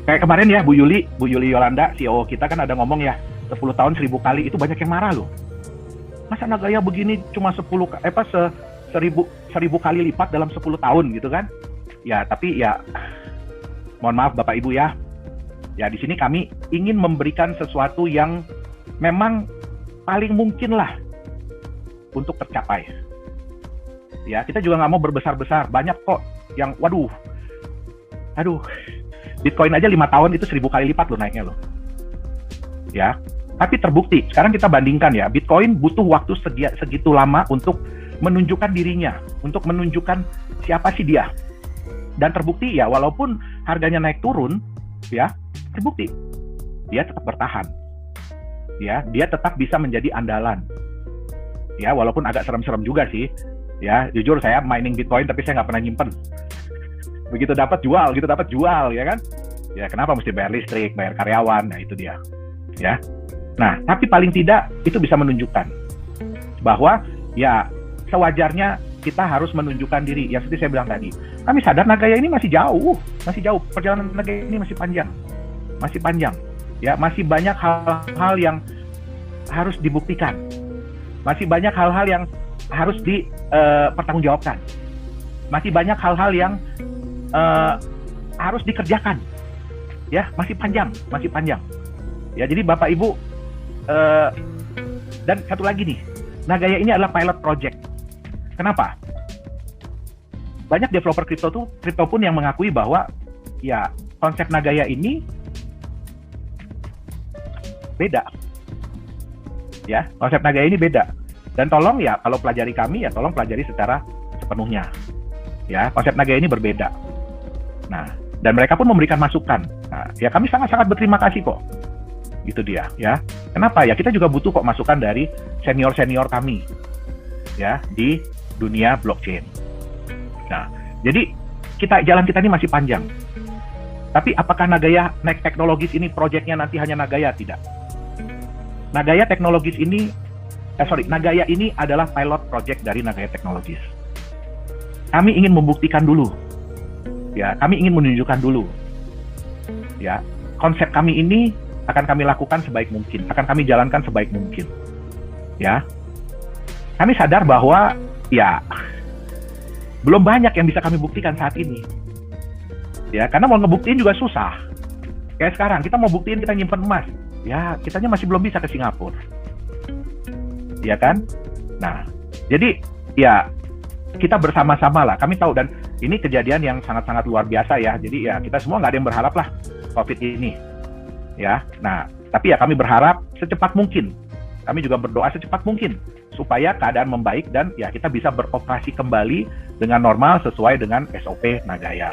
Kayak kemarin ya Bu Yuli Yolanda, CEO kita kan ada ngomong ya, 10 tahun 1000 kali, itu banyak yang marah loh. Masa Nagaya begini cuma 1000 kali lipat dalam 10 tahun gitu kan? Ya, tapi ya mohon maaf Bapak Ibu ya. Ya di sini kami ingin memberikan sesuatu yang memang paling mungkin lah untuk tercapai. Ya, kita juga nggak mau berbesar-besar. Banyak kok yang Bitcoin aja 5 tahun itu 1000 kali lipat loh naiknya loh. Ya. Tapi terbukti, sekarang kita bandingkan ya, Bitcoin butuh waktu segitu lama untuk menunjukkan dirinya, untuk menunjukkan siapa sih dia. Dan terbukti ya, walaupun harganya naik turun, ya, terbukti dia tetap bertahan. Ya, dia tetap bisa menjadi andalan. Ya, walaupun agak serem-serem juga sih. Ya, jujur saya mining Bitcoin tapi saya nggak pernah nyimpen. Begitu dapat jual, ya kan? Ya, kenapa mesti bayar listrik, bayar karyawan? Nah, itu dia. Ya. Nah, tapi paling tidak itu bisa menunjukkan bahwa ya sewajarnya kita harus menunjukkan diri. Ya seperti saya bilang tadi, kami sadar Nagaya ini masih jauh. Perjalanan Nagaya ini masih panjang. Ya, masih banyak hal-hal yang harus dibuktikan. Masih banyak hal-hal yang harus dipertanggungjawabkan. Masih banyak hal-hal yang harus dikerjakan. Ya, masih panjang. Ya, jadi Bapak Ibu, dan satu lagi nih, Nagaya ini adalah pilot project. Kenapa? Banyak developer kripto pun yang mengakui bahwa ya konsep Nagaya ini beda. Ya, konsep Nagaya ini beda. Dan tolong ya kalau pelajari kami ya tolong pelajari secara sepenuhnya. Ya, konsep Nagaya ini berbeda. Nah, dan mereka pun memberikan masukan. Nah, ya kami sangat-sangat berterima kasih kok. Itu dia ya. Kenapa ya? Kita juga butuh kok masukan dari senior kami ya di dunia blockchain. Nah, jadi jalan kita ini masih panjang. Tapi apakah Nagaya Next Technologies ini proyeknya nanti hanya Nagaya? Tidak. Nagaya ini adalah pilot project dari Nagaya Technologies. Kami ingin membuktikan dulu. Ya, kami ingin menunjukkan dulu. Ya, konsep kami ini akan kami lakukan sebaik mungkin, akan kami jalankan sebaik mungkin. Ya. Kami sadar bahwa ya belum banyak yang bisa kami buktikan saat ini. Ya, karena mau ngebuktiin juga susah. Kayak sekarang kita mau buktiin kita nyimpen emas. Ya, kitanya masih belum bisa ke Singapura. Ya kan? Nah, jadi ya kita bersama-sama lah. Kami tahu dan ini kejadian yang sangat-sangat luar biasa ya. Jadi ya kita semua nggak ada yang berharap lah COVID ini. Ya, nah, tapi ya kami berharap secepat mungkin. Kami juga berdoa secepat mungkin supaya keadaan membaik dan ya kita bisa beroperasi kembali dengan normal sesuai dengan SOP Nagaya.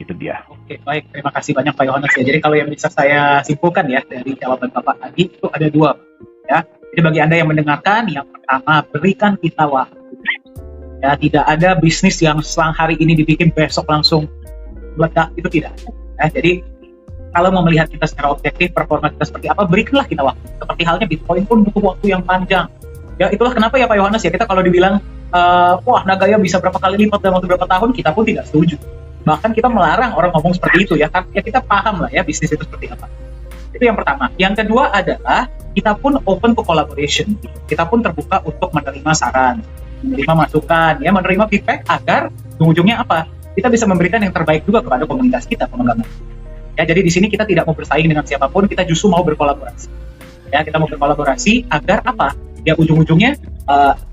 Itu dia. Oke, baik. Terima kasih banyak Pak Yohanes ya. Jadi kalau yang bisa saya simpulkan ya dari jawaban Bapak tadi itu ada 2 ya. Jadi bagi Anda yang mendengarkan, yang pertama berikan kita waktu. Ya, tidak ada bisnis yang selang hari ini dibikin besok langsung meledak, itu tidak ada. Ya, jadi kalau mau melihat kita secara objektif, performa kita seperti apa, berikanlah kita waktu. Seperti halnya Bitcoin pun butuh waktu yang panjang. Ya, itulah kenapa ya Pak Yohanes ya, kita kalau dibilang, wah Nagaya bisa berapa kali lipat dalam waktu berapa tahun, kita pun tidak setuju. Bahkan kita melarang orang ngomong seperti itu ya, kan ya kita paham lah ya bisnis itu seperti apa. Itu yang pertama. Yang kedua adalah, kita pun open to collaboration. Kita pun terbuka untuk menerima saran, menerima masukan, ya menerima feedback agar ujung-ujungnya apa? Kita bisa memberikan yang terbaik juga kepada komunitas kita, pemegang. Ya, jadi di sini kita tidak mau bersaing dengan siapapun, kita justru mau berkolaborasi. Ya, kita mau berkolaborasi agar apa? Ya ujung-ujungnya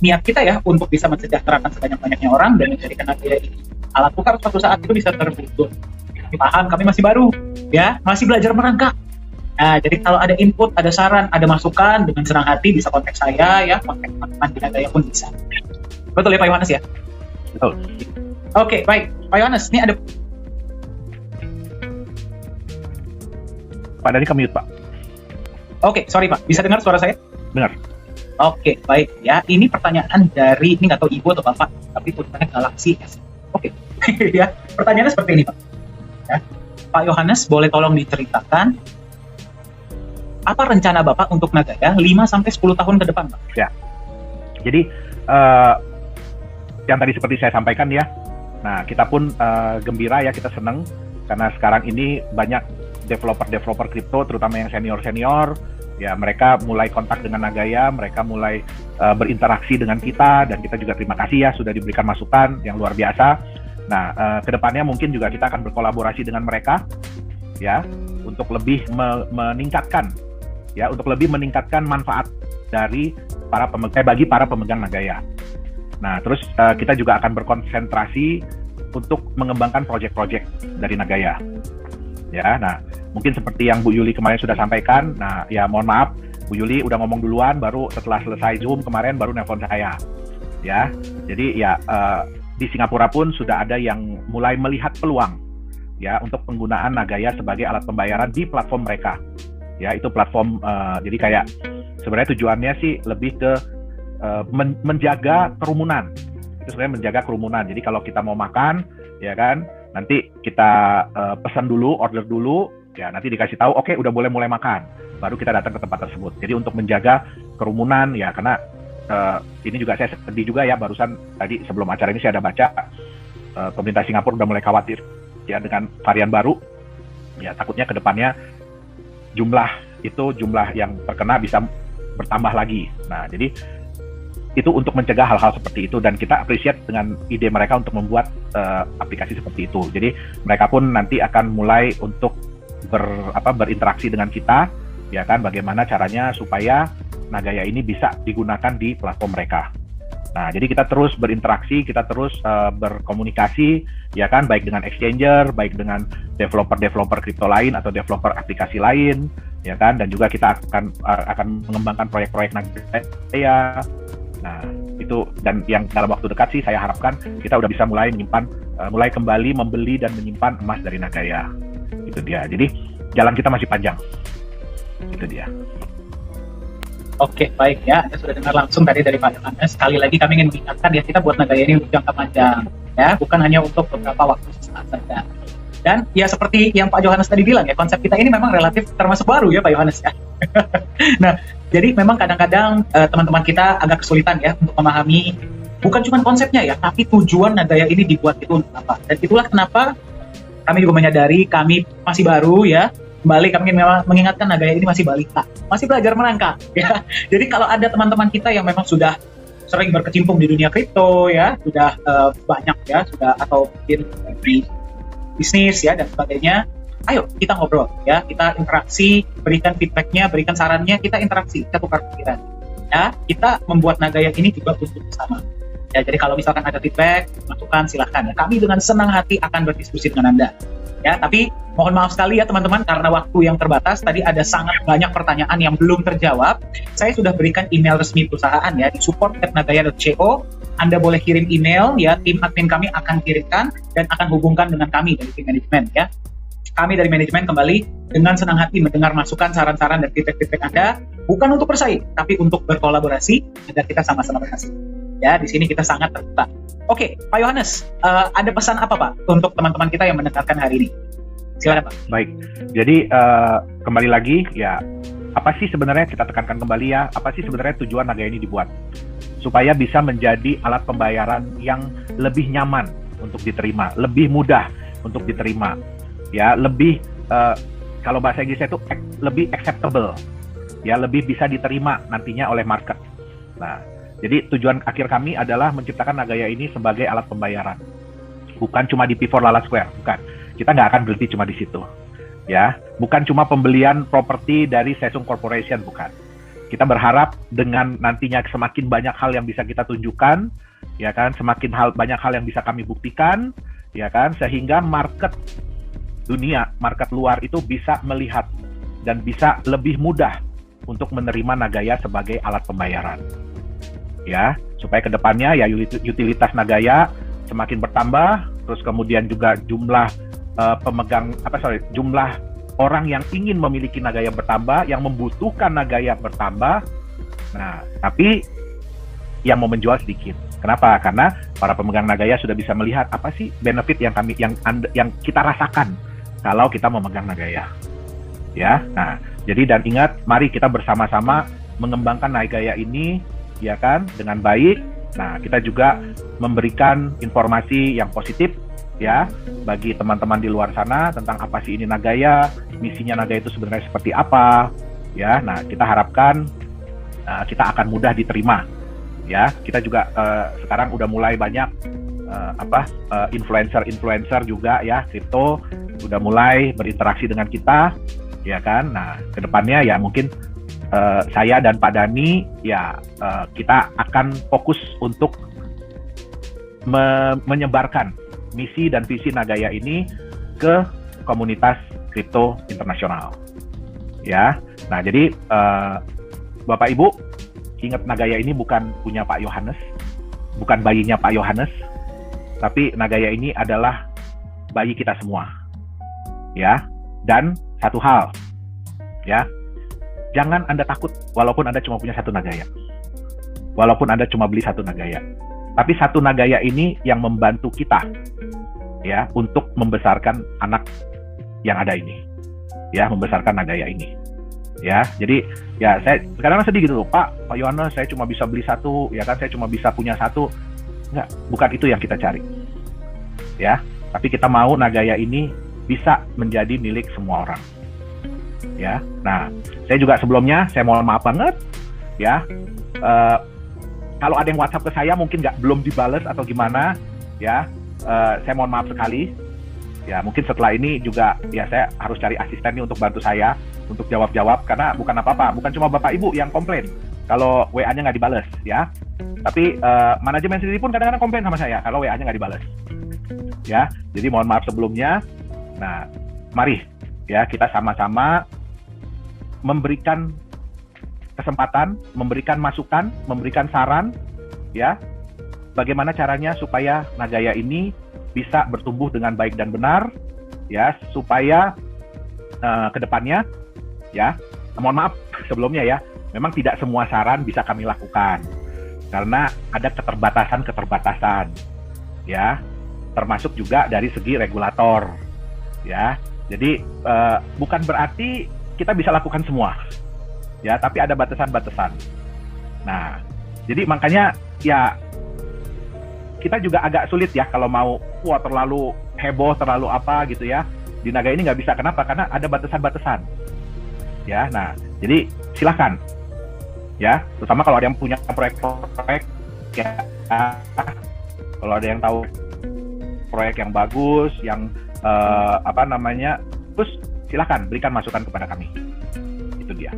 niat kita ya untuk bisa mensejahterakan sebanyak-banyaknya orang dan menjadikan Nagaya ini alat tukar suatu saat itu bisa terwujud. Kami paham, kami masih baru, ya masih belajar merangkak. Nah, jadi kalau ada input, ada saran, ada masukan, dengan senang hati bisa kontak saya ya, kontak teman-teman di Nagaya pun bisa. Betul ya Pak Yohanes ya? Betul. Oke, baik. Pak Yohanes, ini ada... Pak Dhani ke mute, Pak. Oke, sorry Pak. Bisa dengar suara saya? Dengar. Oke, baik ya. Ini pertanyaan dari, ini nggak tahu Ibu atau Bapak, tapi tulisannya Galaxy S. Oke, ya. Pertanyaannya seperti ini Pak. Ya. Pak Yohanes, boleh tolong diceritakan apa rencana Bapak untuk Nagaya 5-10 tahun ke depan, Pak? Ya. Jadi, yang tadi seperti saya sampaikan ya, nah kita pun gembira ya, kita senang karena sekarang ini banyak developer kripto, terutama yang senior, ya mereka mulai kontak dengan Nagaya, mereka mulai berinteraksi dengan kita, dan kita juga terima kasih ya sudah diberikan masukan yang luar biasa. Nah, kedepannya mungkin juga kita akan berkolaborasi dengan mereka, ya, untuk lebih meningkatkan manfaat dari bagi para pemegang Nagaya. Nah, terus kita juga akan berkonsentrasi untuk mengembangkan proyek-proyek dari Nagaya. Ya, nah mungkin seperti yang Bu Yuli kemarin sudah sampaikan. Nah, ya mohon maaf, Bu Yuli udah ngomong duluan, baru setelah selesai Zoom kemarin baru nelpon saya. Ya, jadi ya di Singapura pun sudah ada yang mulai melihat peluang ya untuk penggunaan Nagaya sebagai alat pembayaran di platform mereka. Ya, itu platform jadi kayak sebenarnya tujuannya sih lebih ke menjaga kerumunan. Itu sebenarnya menjaga kerumunan. Jadi kalau kita mau makan, ya kan, nanti kita pesan dulu, order dulu, ya nanti dikasih tahu, oke, udah boleh mulai makan, baru kita datang ke tempat tersebut. Jadi untuk menjaga kerumunan, ya karena ini juga saya sedih juga ya, barusan tadi sebelum acara ini saya ada baca pemerintah Singapura udah mulai khawatir ya dengan varian baru, ya takutnya ke depannya jumlah yang terkena bisa bertambah lagi. Nah, jadi itu untuk mencegah hal-hal seperti itu, dan kita appreciate dengan ide mereka untuk membuat aplikasi seperti itu. Jadi mereka pun nanti akan mulai untuk berinteraksi dengan kita, ya kan, bagaimana caranya supaya Nagaya ini bisa digunakan di platform mereka. Nah, jadi kita terus berinteraksi, kita terus berkomunikasi, ya kan, baik dengan exchanger, baik dengan developer kripto lain atau developer aplikasi lain, ya kan, dan juga kita akan mengembangkan proyek-proyek Nagaya. Nah, itu, dan yang dalam waktu dekat sih saya harapkan kita udah bisa mulai kembali membeli dan menyimpan emas dari Nagaya. Itu dia. Jadi jalan kita masih panjang. Itu dia. Oke, baik ya. Anda sudah dengar langsung tadi dari Pak Yohanes. Sekali lagi kami ingin mengingatkan ya, kita buat Nagaya ini untuk jangka panjang, ya, bukan hanya untuk beberapa waktu sesaat saja. Dan ya seperti yang Pak Yohanes tadi bilang ya, konsep kita ini memang relatif termasuk baru ya Pak Yohanes ya. Nah, jadi memang kadang-kadang teman-teman kita agak kesulitan ya untuk memahami bukan cuma konsepnya ya, tapi tujuan Nagaya ini dibuat itu untuk apa. Dan itulah kenapa kami juga menyadari kami masih baru ya. Kembali kami memang mengingatkan Nagaya ini masih balita, masih belajar merangkak ya. Jadi kalau ada teman-teman kita yang memang sudah sering berkecimpung di dunia kripto ya, sudah banyak ya, sudah atau mungkin di bisnis ya dan sebagainya, ayo kita ngobrol ya, kita interaksi, berikan feedbacknya, berikan sarannya, kita interaksi, kita tukar pikiran ya, kita membuat Nagaya ini juga untuk bersama ya. Jadi kalau misalkan ada feedback, masukan, silahkan ya, kami dengan senang hati akan berdiskusi dengan Anda ya. Tapi mohon maaf sekali ya teman-teman, karena waktu yang terbatas, tadi ada sangat banyak pertanyaan yang belum terjawab. Saya sudah berikan email resmi perusahaan ya di support@nagaya.co. Anda boleh kirim email ya, tim admin kami akan kirimkan dan akan hubungkan dengan kami dari tim manajemen ya. Kami dari manajemen kembali dengan senang hati mendengar masukan, saran-saran, dan feedback Anda, bukan untuk bersaing, tapi untuk berkolaborasi agar kita sama-sama berhasil. Ya, di sini kita sangat terbuka. Oke, Pak Yohanes, ada pesan apa Pak untuk teman-teman kita yang mendengarkan hari ini? Silakan Pak. Baik, jadi kembali lagi ya, apa sih sebenarnya, kita tekankan kembali ya, apa sih sebenarnya tujuan Nagaya ini dibuat? Supaya bisa menjadi alat pembayaran yang lebih nyaman untuk diterima, lebih mudah untuk diterima, ya, lebih kalau bahasa Inggrisnya itu lebih acceptable, ya, lebih bisa diterima nantinya oleh market. Nah, jadi tujuan akhir kami adalah menciptakan Nagaya ini sebagai alat pembayaran, bukan cuma di P4 Lala Square, bukan. Kita nggak akan berhenti cuma di situ, ya. Bukan cuma pembelian properti dari Sesung Corporation, bukan. Kita berharap dengan nantinya semakin banyak hal yang bisa kita tunjukkan, ya kan, semakin banyak hal yang bisa kami buktikan, ya kan, sehingga market dunia, market luar itu bisa melihat dan bisa lebih mudah untuk menerima Nagaya sebagai alat pembayaran. ya, supaya kedepannya ya utilitas Nagaya semakin bertambah, terus kemudian juga jumlah jumlah orang yang ingin memiliki Nagaya bertambah, yang membutuhkan Nagaya bertambah. Nah, tapi yang mau menjual sedikit. Kenapa? Karena para pemegang Nagaya sudah bisa melihat apa sih benefit yang kita rasakan kalau kita memegang Nagaya. Ya. Nah, jadi dan ingat, mari kita bersama-sama mengembangkan Nagaya ini, ya kan, dengan baik. Nah, kita juga memberikan informasi yang positif ya bagi teman-teman di luar sana tentang apa sih ini Nagaya, misinya Nagaya itu sebenarnya seperti apa, ya. Nah, kita harapkan kita akan mudah diterima, ya. Kita juga sekarang udah mulai banyak influencer juga ya, kripto udah mulai berinteraksi dengan kita, ya kan. Nah, kedepannya ya mungkin saya dan Pak Dhani ya kita akan fokus untuk menyebarkan misi dan visi Nagaya ini ke komunitas kripto internasional. Ya. Nah, jadi Bapak Ibu, ingat Nagaya ini bukan punya Pak Yohanes, bukan bayinya Pak Yohanes, tapi Nagaya ini adalah bayi kita semua. Ya. Dan satu hal, ya. Jangan Anda takut walaupun Anda cuma punya satu Nagaya. Walaupun Anda cuma beli satu Nagaya. Tapi satu Nagaya ini yang membantu kita ya untuk membesarkan anak yang ada ini. Ya, membesarkan Nagaya ini. Ya, jadi ya saya kadang sedih gitu loh, Pak Yohanes, saya cuma bisa beli satu, ya kan, saya cuma bisa punya satu. Enggak, bukan itu yang kita cari. Ya, tapi kita mau Nagaya ini bisa menjadi milik semua orang. Ya. Nah, saya juga sebelumnya saya mohon maaf banget ya. Kalau ada yang WhatsApp ke saya mungkin belum dibales atau gimana ya, saya mohon maaf sekali ya. Mungkin setelah ini juga ya saya harus cari asisten nih untuk bantu saya untuk jawab-jawab, karena bukan apa-apa, bukan cuma Bapak Ibu yang komplain kalau WA-nya nggak dibales ya, tapi manajemen sendiri pun kadang-kadang komplain sama saya kalau WA-nya nggak dibales ya. Jadi mohon maaf sebelumnya. Nah, mari ya kita sama-sama memberikan kesempatan, memberikan masukan, memberikan saran, ya, bagaimana caranya supaya Nagaya ini bisa bertumbuh dengan baik dan benar, ya, supaya kedepannya, ya, mohon maaf sebelumnya ya, memang tidak semua saran bisa kami lakukan, karena ada keterbatasan, ya, termasuk juga dari segi regulator, ya, jadi bukan berarti kita bisa lakukan semua. Ya, tapi ada batasan-batasan. Nah, jadi makanya ya kita juga agak sulit ya kalau mau terlalu heboh, terlalu apa gitu ya. Di Nagaya ini nggak bisa. Kenapa? Karena ada batasan-batasan. Ya, nah, jadi silakan. Ya, terutama kalau ada yang punya proyek-proyek ya, kalau ada yang tahu proyek yang bagus, yang terus silakan berikan masukan kepada kami. Itu dia.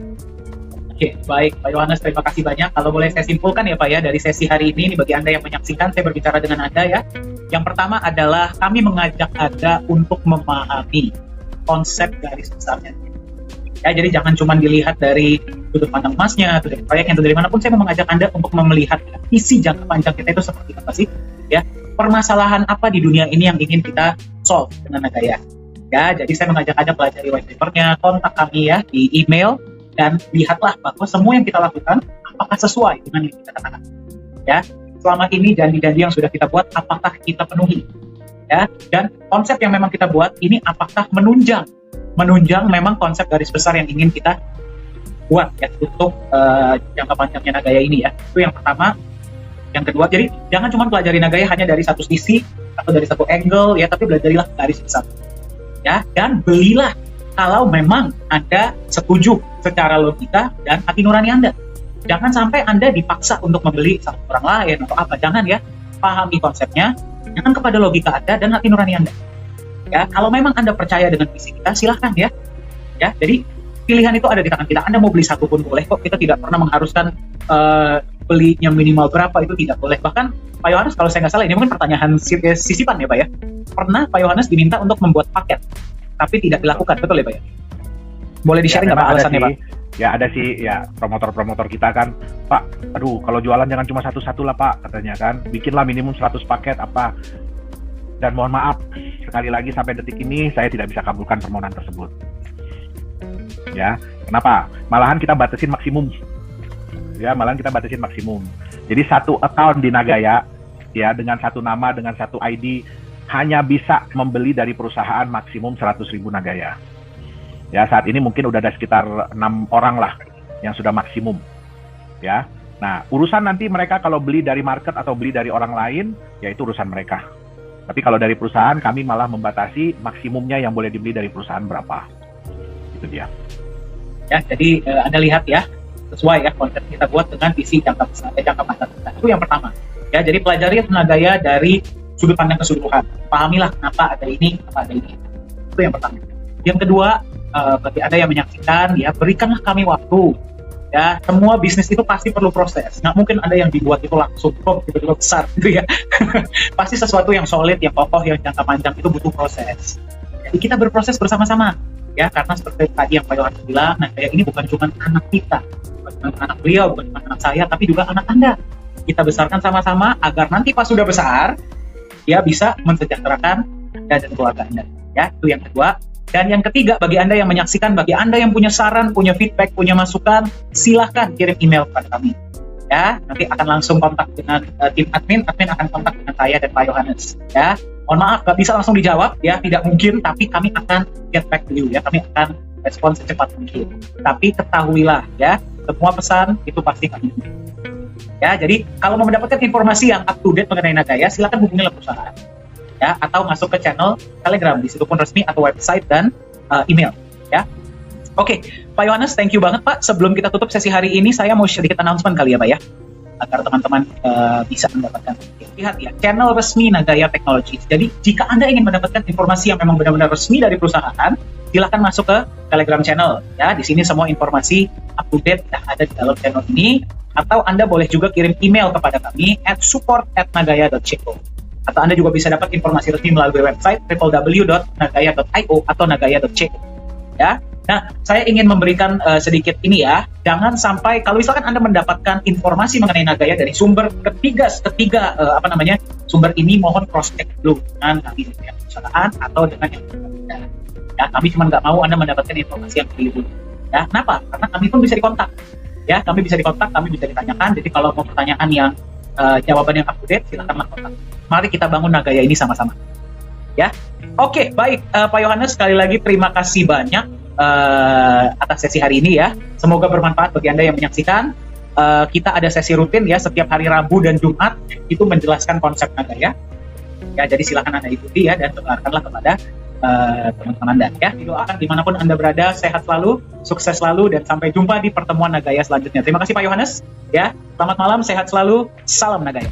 Oke, baik Pak Yohanes, terima kasih banyak. Kalau boleh saya simpulkan ya Pak ya, dari sesi hari ini bagi Anda yang menyaksikan, saya berbicara dengan Anda ya. Yang pertama adalah kami mengajak Anda untuk memahami konsep garis besarnya. Ya, jadi jangan cuma dilihat dari sudut pandang emasnya, atau dari proyeknya, atau dari manapun. Saya mau mengajak Anda untuk melihat visi jangka panjang kita itu seperti apa sih? Ya, permasalahan apa di dunia ini yang ingin kita solve dengan Nagaya? Ya, jadi saya mengajak Anda pelajari white paper-nya, kontak kami ya di email, dan lihatlah bahwa semua yang kita lakukan apakah sesuai dengan yang kita katakan. Ya, selama ini janji-janji yang sudah kita buat apakah kita penuhi? Ya, dan konsep yang memang kita buat ini apakah menunjang memang konsep garis besar yang ingin kita buat ya untuk jangka panjangnya Nagaya ini ya. Itu yang pertama. Yang kedua, jadi jangan cuma pelajari Nagaya hanya dari satu sisi atau dari satu angle ya, tapi belajarilah garis besar. Ya, dan belilah kalau memang Anda setuju secara logika dan hati nurani Anda. Jangan sampai Anda dipaksa untuk membeli sama orang lain atau apa. Jangan ya. Pahami konsepnya, jangan kepada logika Anda dan hati nurani Anda. Ya, kalau memang Anda percaya dengan visi kita, silahkan ya. Ya, jadi pilihan itu ada di tangan kita. Anda mau beli satu pun boleh kok. Kita tidak pernah mengharuskan belinya minimal berapa, itu tidak boleh. Bahkan Pak Yohanes, kalau saya nggak salah, ini mungkin pertanyaan sisipan ya Pak ya. Pernah Pak Yohanes diminta untuk membuat paket, tapi tidak dilakukan, betul ya Pak ya? Boleh di-sharing nggak Pak alasannya Pak? Ya ada sih ya promotor-promotor kita kan, Pak, aduh kalau jualan jangan cuma satu-satu lah Pak, katanya kan, bikinlah minimum 100 paket apa. Dan mohon maaf, sekali lagi sampai detik ini saya tidak bisa kabulkan permohonan tersebut. Ya, kenapa? Malahan kita batasin maksimum. Ya, malahan kita batasin maksimum. Jadi satu account di Nagaya, ya dengan satu nama, dengan satu ID, hanya bisa membeli dari perusahaan maksimum 100.000 Nagaya. Ya, saat ini mungkin udah ada sekitar 6 orang lah yang sudah maksimum. Ya. Nah, urusan nanti mereka kalau beli dari market atau beli dari orang lain, ya itu urusan mereka. Tapi kalau dari perusahaan, kami malah membatasi maksimumnya yang boleh dibeli dari perusahaan berapa. Itu dia. Ya, jadi Anda lihat ya, sesuai ya konten kita buat dengan visi jangka panjang kita. Itu yang pertama. Ya, jadi pelajari Nagaya dari sudut pandang keseluruhan. Pahamilah kenapa ada ini, kenapa ada ini. Itu yang pertama. Yang kedua, bagi Anda yang menyaksikan, ya berikanlah kami waktu. Ya, semua bisnis itu pasti perlu proses. Nggak mungkin ada yang dibuat itu langsung tiba-tiba besar gitu ya. Pasti sesuatu yang solid, yang kokoh, yang jangka panjang itu butuh proses. Jadi kita berproses bersama-sama. Ya, karena seperti tadi yang Pak Yohanes bilang, nah kayak ini bukan cuma anak kita, bukan cuma anak beliau, bukan cuma anak saya, tapi juga anak Anda. Kita besarkan sama-sama agar nanti pas sudah besar, dia bisa mensejahterakan dan keluarga Anda. Ya, itu yang kedua. Dan yang ketiga, bagi Anda yang menyaksikan, bagi Anda yang punya saran, punya feedback, punya masukan, silahkan kirim email kepada kami. Ya, nanti akan langsung kontak dengan tim admin akan kontak dengan saya dan Pak Yohanes. Ya, mohon maaf, nggak bisa langsung dijawab, ya, tidak mungkin, tapi kami akan get back to you, ya, kami akan respon secepat mungkin. Tapi ketahuilah, ya, semua pesan itu pasti kami. Ya, jadi kalau mau mendapatkan informasi yang up to date mengenai Nagaya, silakan hubungi perusahaan. Ya, atau masuk ke channel Telegram, di situ pun resmi, atau website dan email. Ya, oke, Pak Yohanes, thank you banget Pak. Sebelum kita tutup sesi hari ini, saya mau sedikit announcement kali ya Pak ya, agar teman-teman bisa mendapatkan. Lihat ya, channel resmi Nagaya Technologies. Jadi jika Anda ingin mendapatkan informasi yang memang benar-benar resmi dari perusahaan, silahkan masuk ke Telegram channel. Ya, di sini semua informasi up to date yang ada di dalam channel ini. Atau Anda boleh juga kirim email kepada kami @support@nagaya.co. Atau Anda juga bisa dapat informasi resmi melalui website www.nagaya.io atau nagaya.co. Ya. Nah, saya ingin memberikan sedikit ini ya. Jangan sampai kalau misalkan Anda mendapatkan informasi mengenai Nagaya dari sumber ketiga sumber ini, mohon cross check dulu dengan kami dari perusahaan atau dengan yang berbeda. Ya, kami cuma nggak mau Anda mendapatkan informasi yang keliru. Ya, kenapa? Karena kami pun bisa dikontak. Ya, kami bisa dikontak, kami bisa ditanyakan. Jadi kalau mau pertanyaan yang jawaban yang up to date, silakanlah kontak. Mari kita bangun Nagaya ini sama-sama. Ya, oke, baik Pak Yohanes, sekali lagi terima kasih banyak atas sesi hari ini ya. Semoga bermanfaat bagi Anda yang menyaksikan. Kita ada sesi rutin ya setiap hari Rabu dan Jumat, itu menjelaskan konsep Nagaya. Ya, jadi silakan Anda ikuti ya dan tularkanlah kepada teman-teman Anda ya. Didoakan dimanapun Anda berada, sehat selalu, sukses selalu, dan sampai jumpa di pertemuan Nagaya selanjutnya. Terima kasih Pak Yohanes ya. Selamat malam, sehat selalu, salam Nagaya.